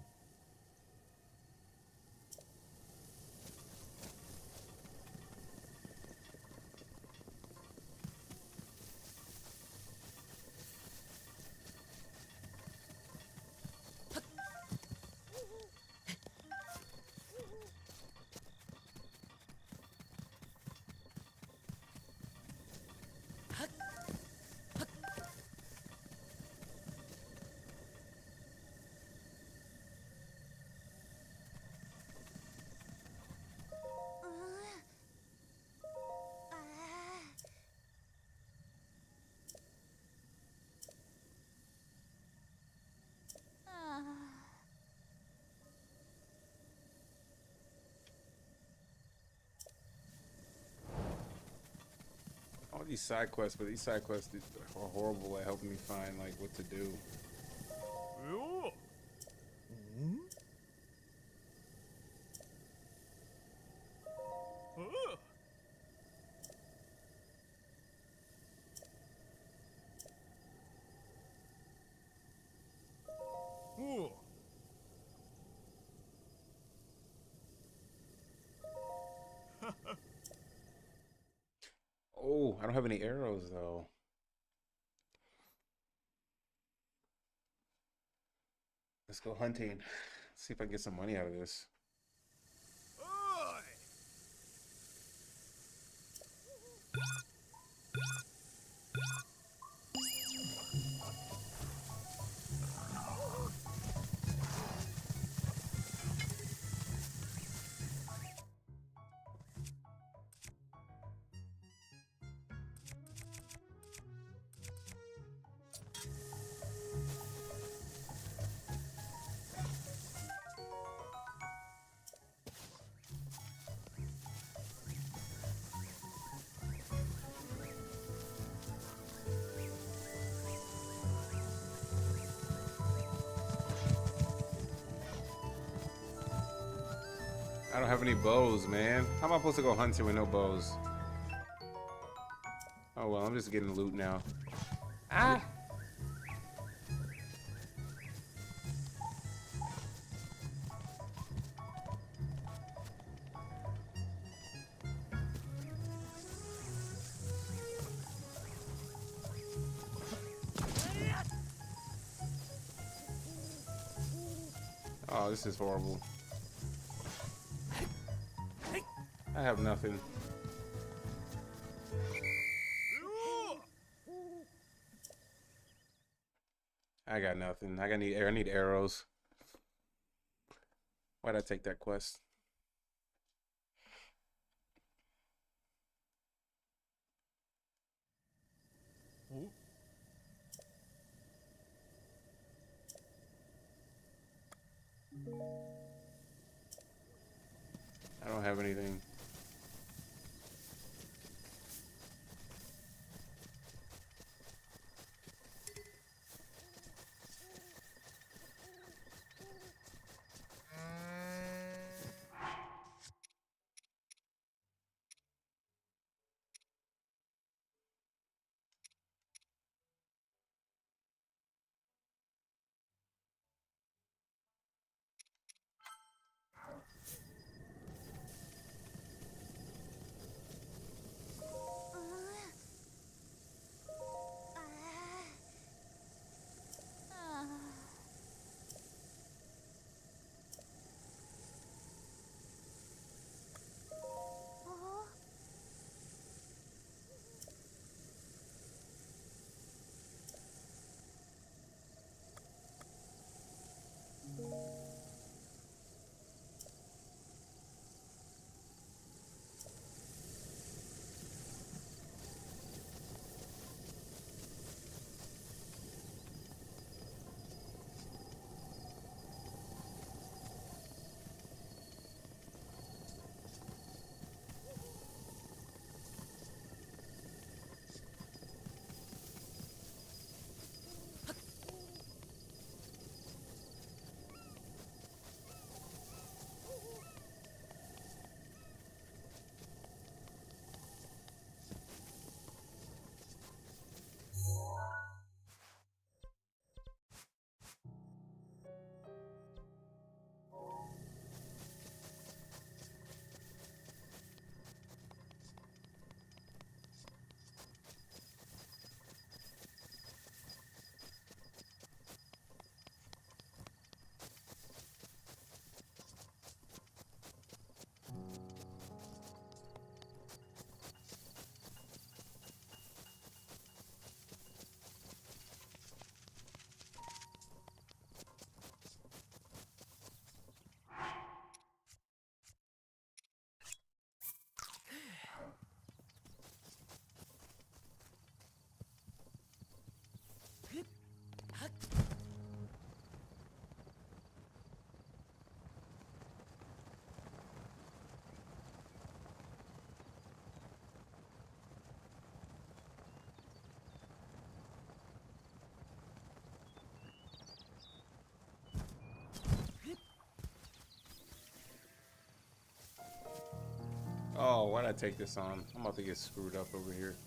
All these side quests, but these side quests are horrible at helping me find like what to do. Ooh. Ooh. Ooh. Oh, I don't have any arrows though. Let's go hunting. See if I can get some money out of this. Oy. I don't have any bows, man. How am I supposed to go hunting with no bows? Oh well, I'm just getting loot now. Ah! Oh, this is horrible. I have nothing. I got nothing. I need arrows. Why'd I take that quest? Ooh. I don't have anything. why'd I take this on? I'm about to get screwed up over here.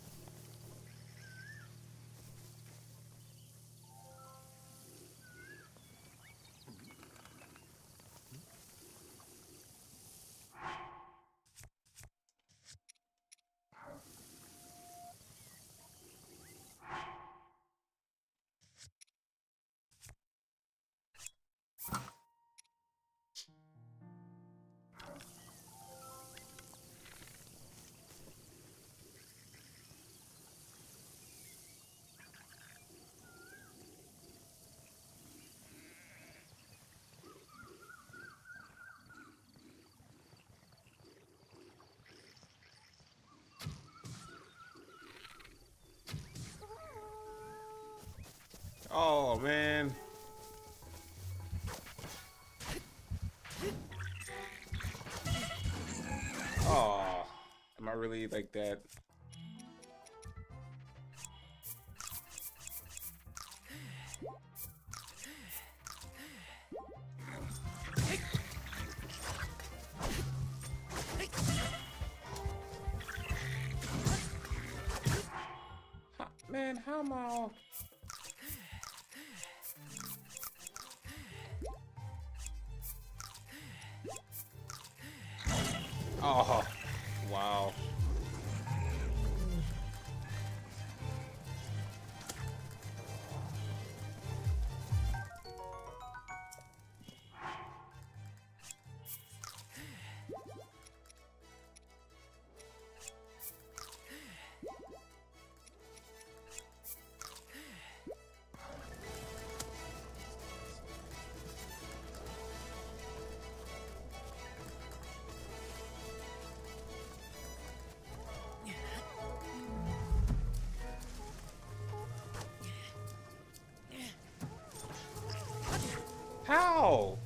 Oh man. Oh, am I really like that? Man, how am I all... Oh, wow. How?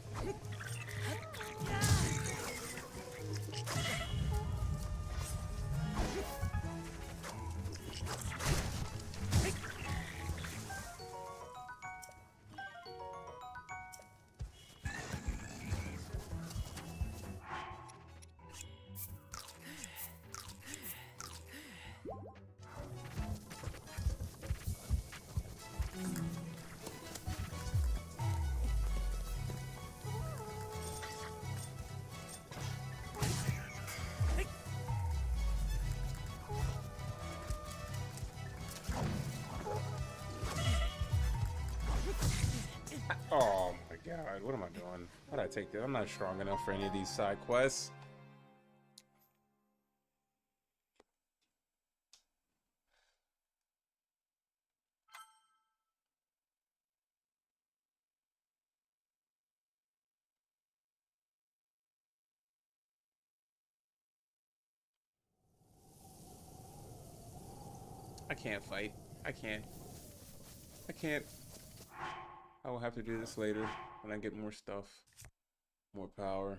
Oh my god, what am I doing? How did I take this? I'm not strong enough for any of these side quests. I can't fight. I can't. I can't. I will have to do this later when I get more stuff. More power.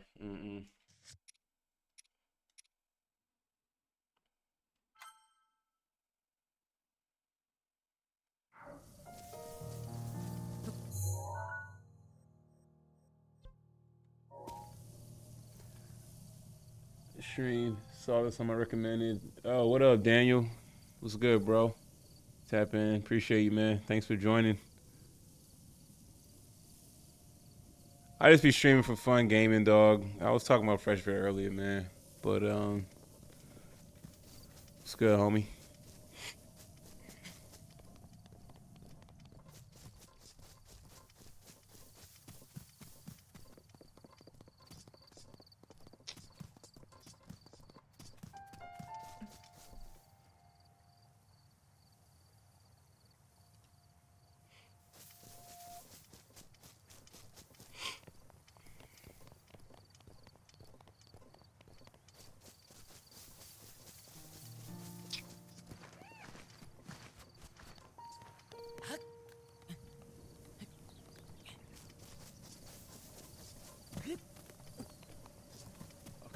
Stream. Saw this on my recommended. Oh, what up, Daniel? What's good, bro? Tap in. Appreciate you, man. Thanks for joining. I just be streaming for fun, gaming, dog. I was talking about FreshandFit earlier, man. But it's good, homie.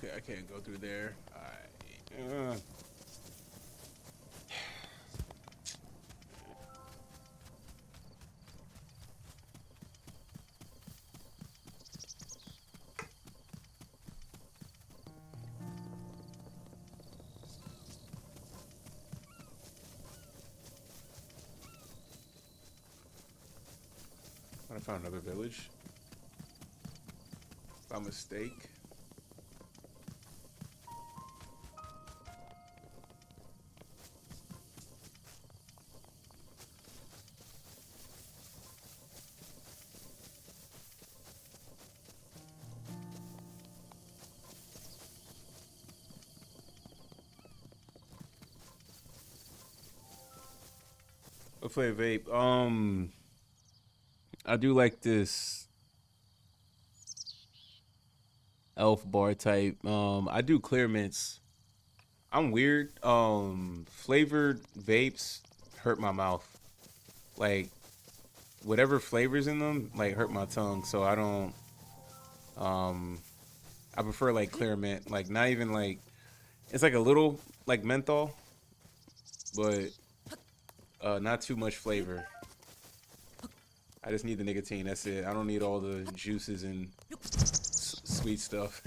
Okay, I can't go through there. Alright. I found another village. By mistake. What flavor vape? I do like this elf bar type. I do clear mints. I'm weird. Flavored vapes hurt my mouth. Like whatever flavors in them, like hurt my tongue. So I don't. I prefer like clear mint. Like not even like it's like a little like menthol, but not too much flavor. I just need the nicotine. That's it. I don't need all the juices and sweet stuff.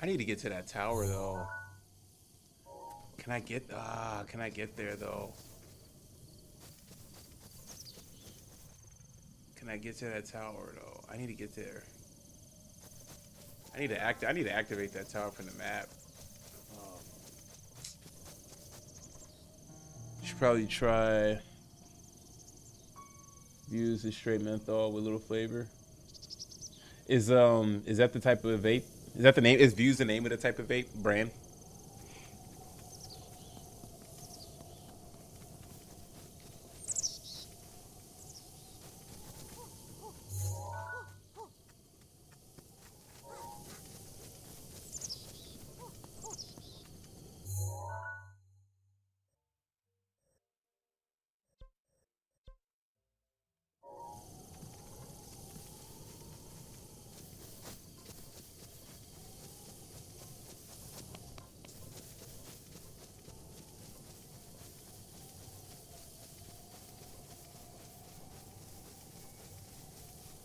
I need to get to that tower though. Can I get there though? Can I get to that tower though? I need to get there. I need to activate that tower from the map. Should probably try use a straight menthol with a little flavor. Is that the type of vape? Is that the name? Is Views the name of the type of vape brand?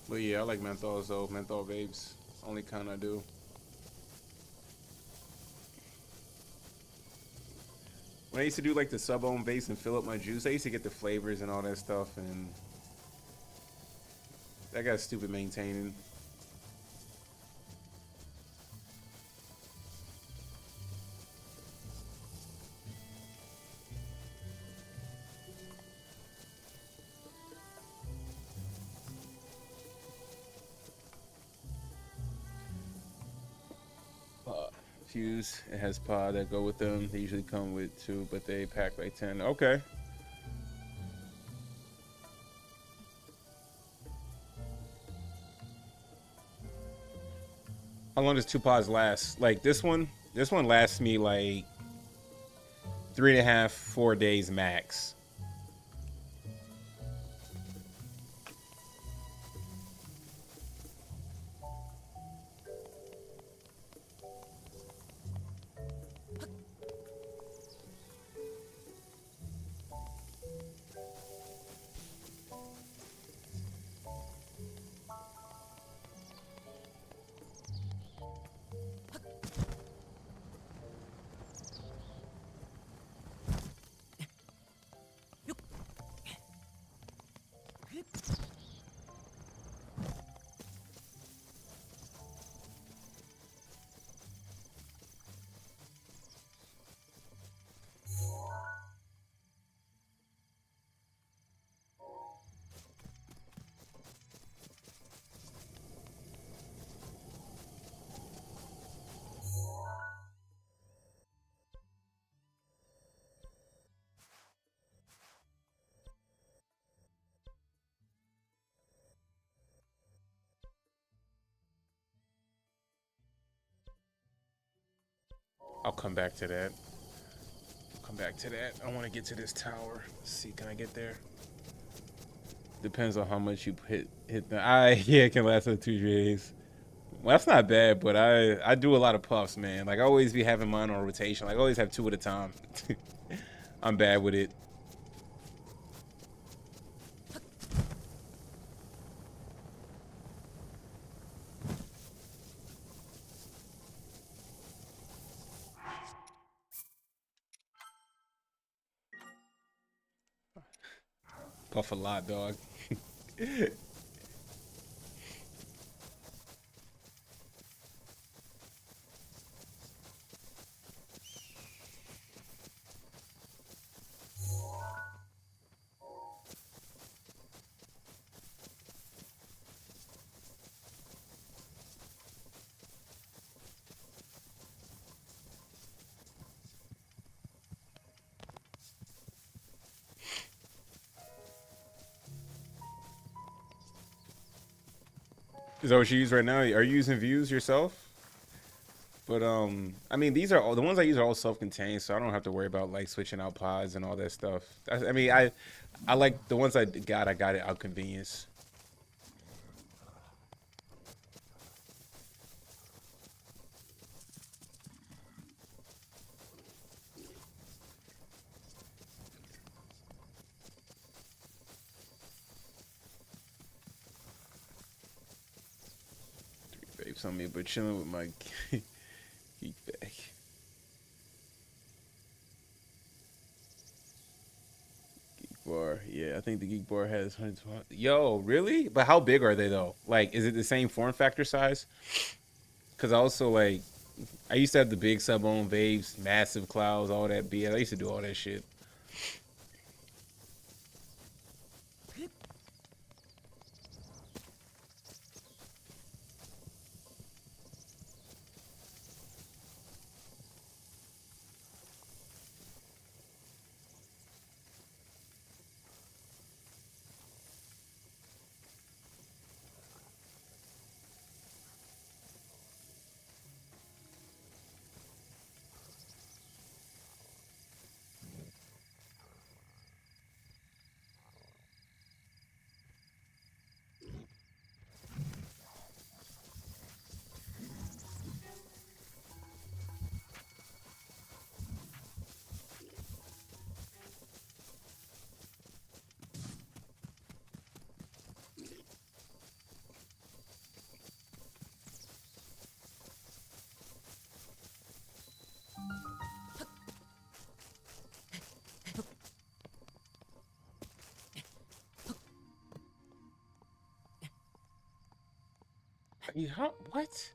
But yeah, I like menthols though. Menthol vapes, only kind I do. When I used to do like the sub-ohm vapes and fill up my juice, I used to get the flavors and all that stuff, and that got stupid maintaining. Fuse, it has pod that go with them. They usually come with 2, but they pack like 10. Okay. How long does 2 pods last? Like this one lasts me like 3.5, 4 days max. I'll come back to that. Come back to that. I want to get to this tower. Let's see, can I get there? Depends on how much you hit the. Yeah, it can last up 2 days. Well, that's not bad, but I do a lot of puffs, man. Like I always be having mine on rotation. Like I always have 2 at a time. I'm bad with it. Puff a lot, dog. Is that what you use right now? Are you using views yourself? But I mean, these are all the ones I use are all self-contained, so I don't have to worry about like switching out pods and all that stuff. I mean, I like the ones I got. I got it out convenience. Babes on me, but chilling with my geek bag. Bar. Yeah, I think the Geek Bar has 120. Yo, really? But how big are they though? Like, is it the same form factor size? Because I also like, I used to have the big sub-ohm vapes, massive clouds, all that BS. I used to do all that shit. How, what?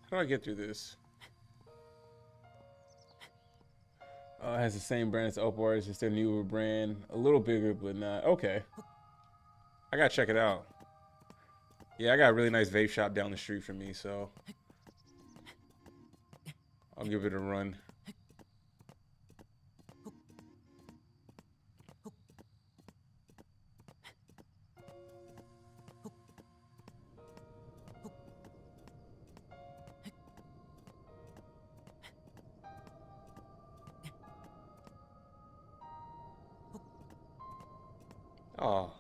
How do I get through this? It has the same brand as Opar, it's just their newer brand. A little bigger, but not. Okay. I gotta check it out. Yeah, I got a really nice vape shop down the street from me, so I'll give it a run. Oh.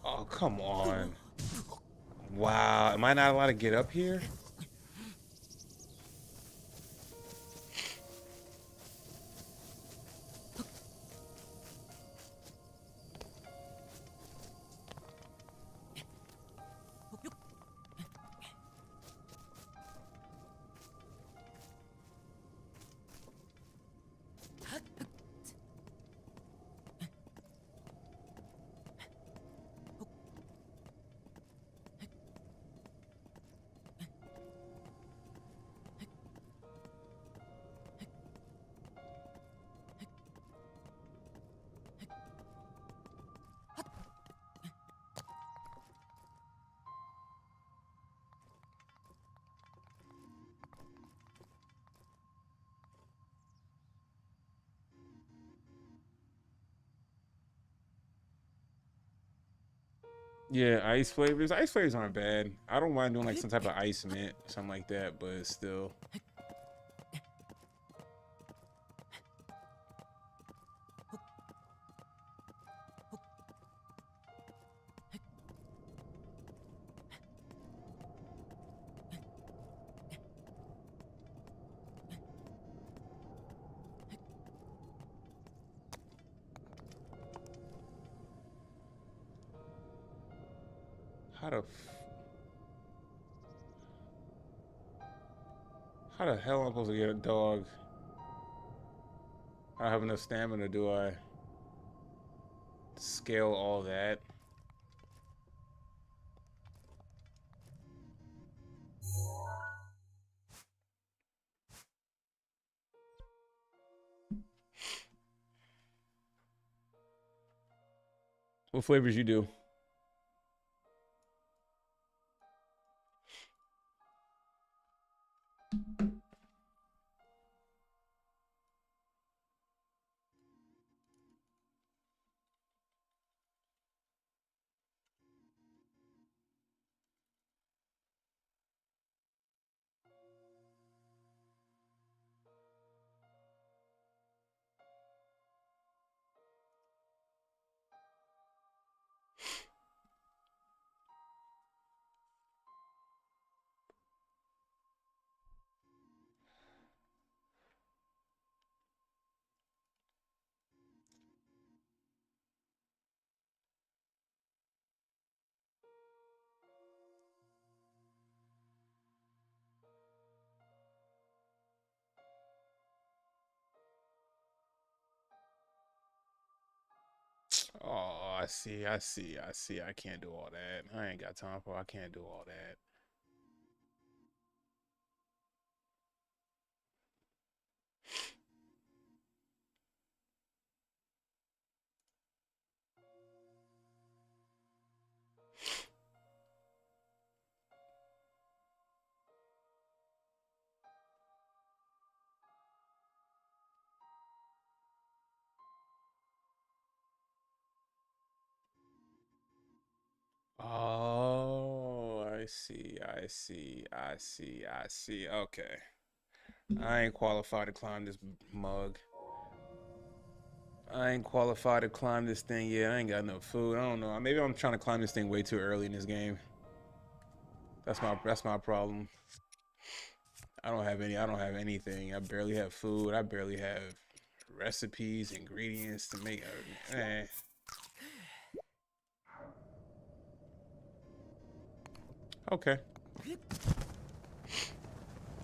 Oh, come on. Wow. Am I not allowed to get up here? Yeah, ice flavors. Ice flavors aren't bad. I don't mind doing like some type of ice mint, something like that, but still. How the how the hell am I supposed to get a dog? I don't have enough stamina, do I? Scale all that. What flavors you do? Oh, I see, I see, I see. I can't do all that. I ain't got time for. I can't do all that. Oh, I see, I see, I see, I see. Okay. I ain't qualified to climb this mug. I ain't qualified to climb this thing yet. I ain't got no food. I don't know. Maybe I'm trying to climb this thing way too early in this game. That's my problem. I don't have anything. I barely have food. I barely have recipes, ingredients to make. Okay.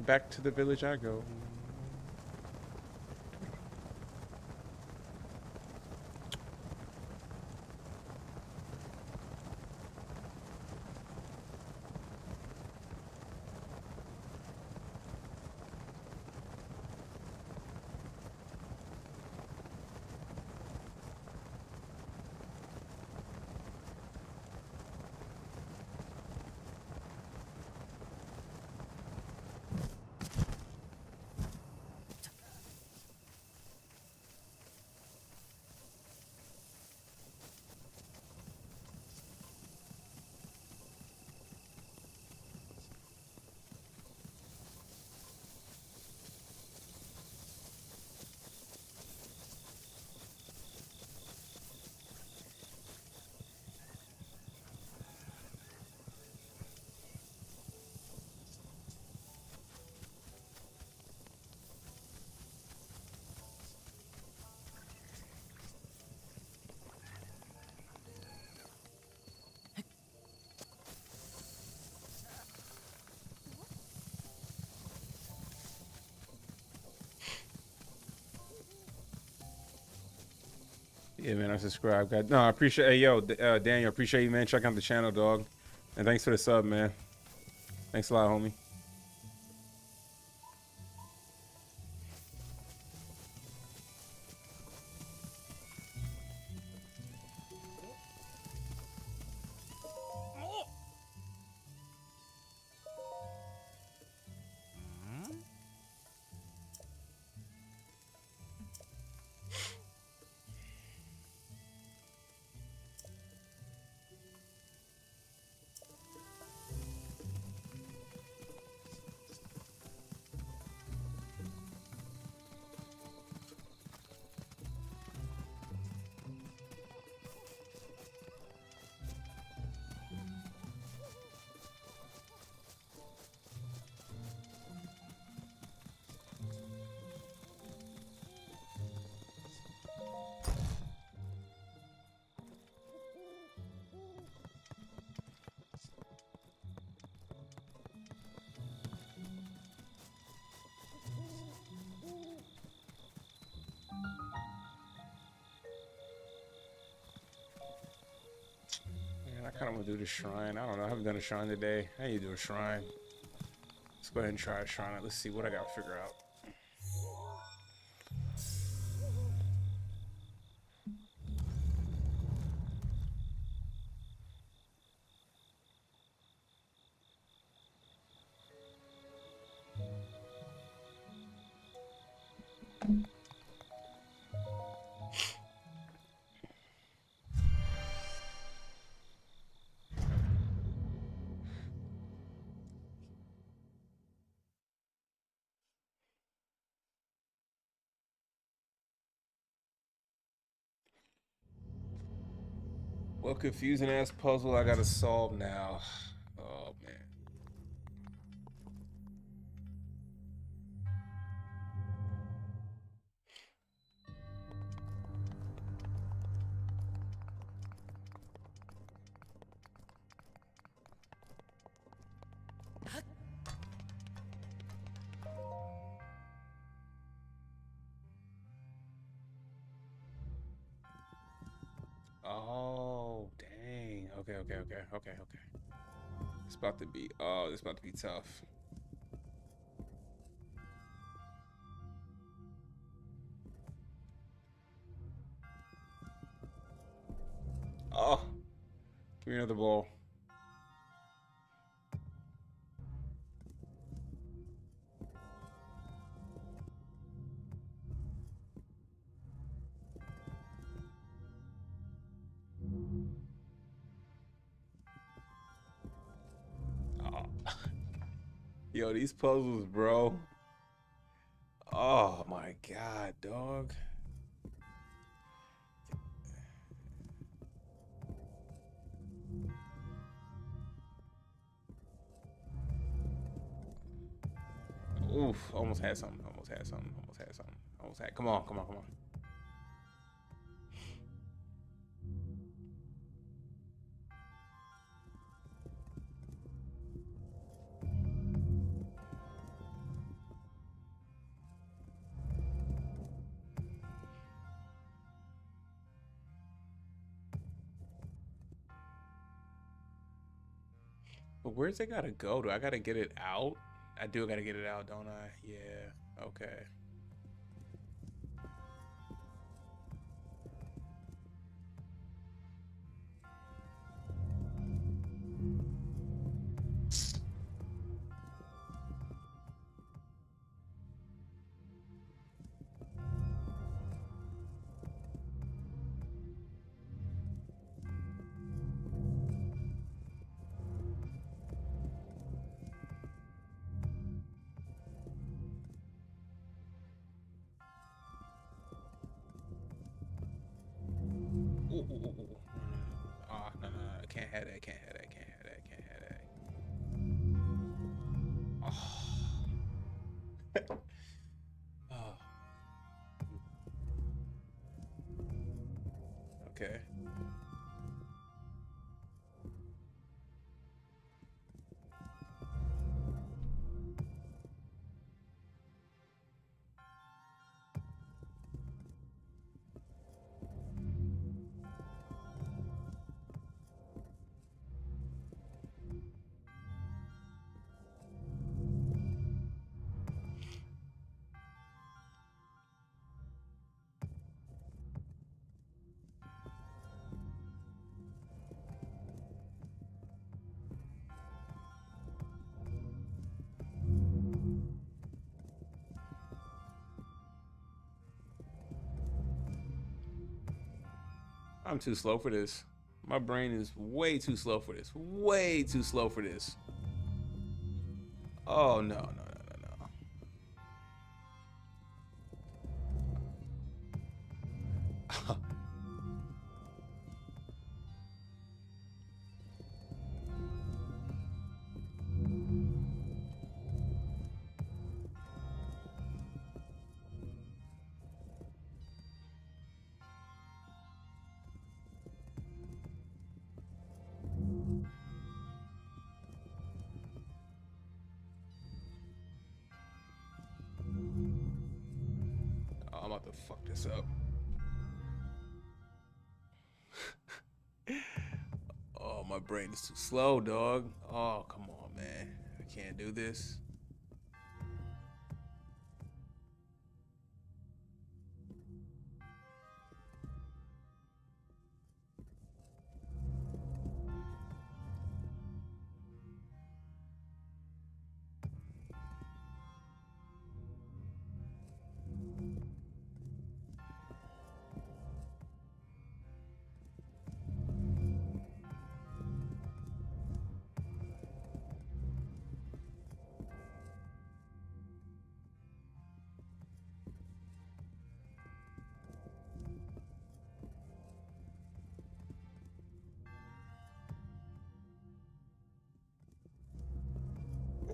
Back to the village I go. Yeah, man, I subscribe. God, no, I appreciate. Hey, yo, Daniel, appreciate you, man. Check out the channel, dog. And thanks for the sub, man. Thanks a lot, homie. I kind of want to do the shrine. I don't know. I haven't done a shrine today. How you do a shrine? Let's go ahead and try a shrine. Let's see what I got to figure out. What confusing ass puzzle I gotta solve now? Oh man. Oh dang. Okay. It's about to be. Oh, it's about to be tough. Oh, give me another ball. Oh. Yo, these puzzles, bro. Oh my god, dog. Oof, almost had something. Come on. But where's it gotta go? Do I gotta get it out? I do gotta get it out, don't I? Yeah, okay. Ooh. Oh, no. I can't have that. Oh. Oh. Okay. I'm too slow for this. My brain is way too slow for this. Oh, no. Oh, I'm about to fuck this up. Oh my brain is too slow, dog. Oh, come on, man. I can't do this.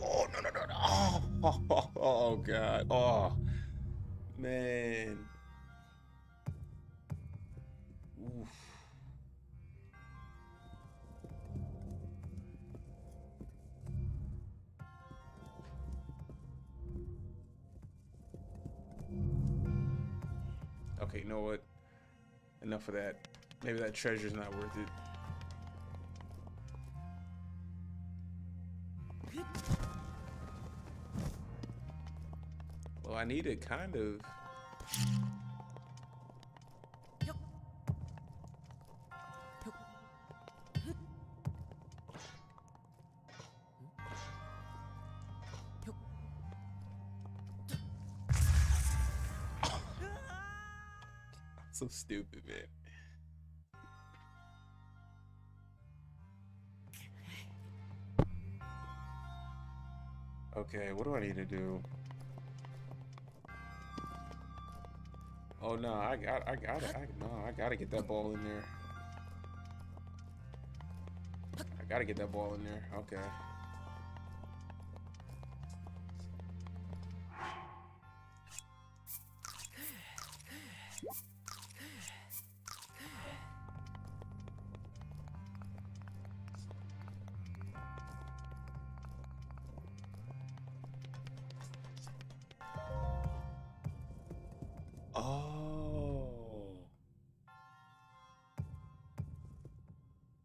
Oh, no, no, no, no. Oh, God. Oh, man. Oof. Okay, you know what? Enough of that. Maybe that treasure's not worth it. Well, I need it kind of. So stupid, man. Okay, what do I need to do? Oh no, I gotta get that ball in there. I gotta get that ball in there. Okay. Oh.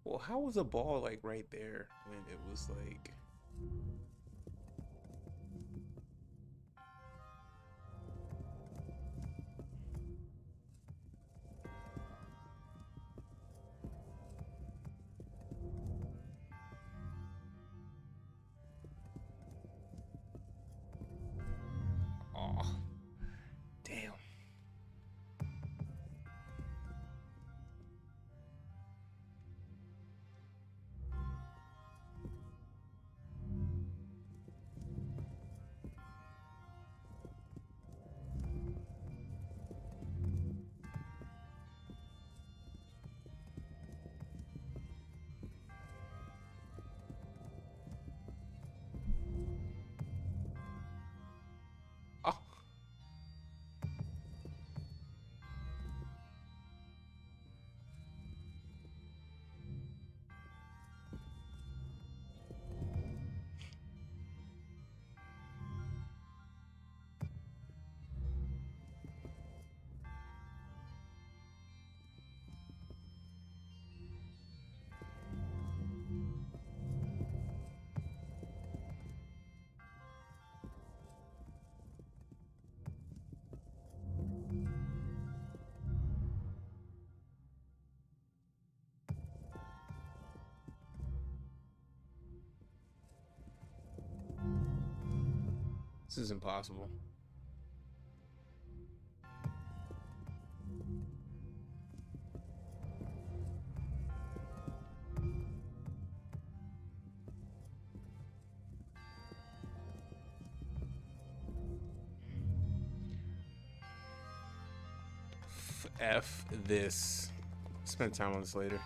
Well, how was a ball like right there when it was like? Oh, damn. Oh. This is impossible. F this. Spend time on this later.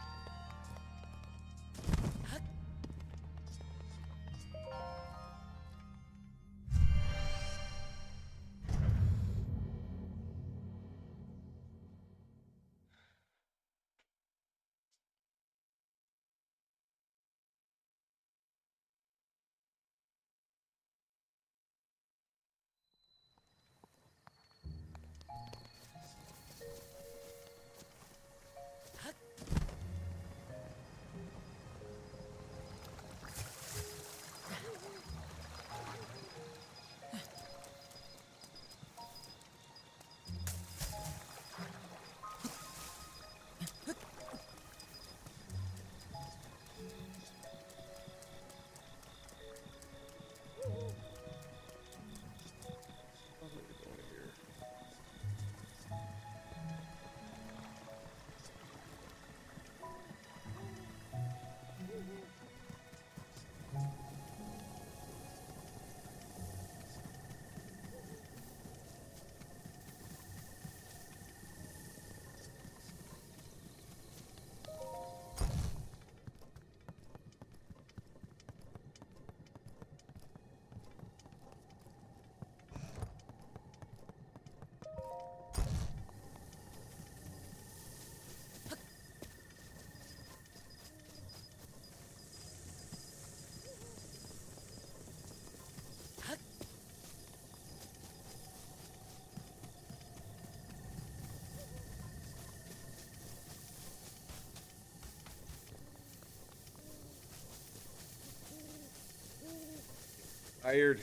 Tired,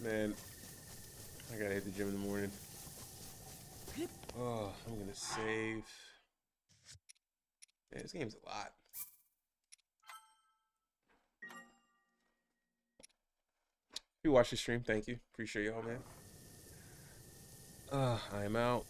man. I gotta hit the gym in the morning. Oh, I'm gonna save. Man, this game's a lot. If you watch the stream, thank you. Appreciate y'all, man. I'm out.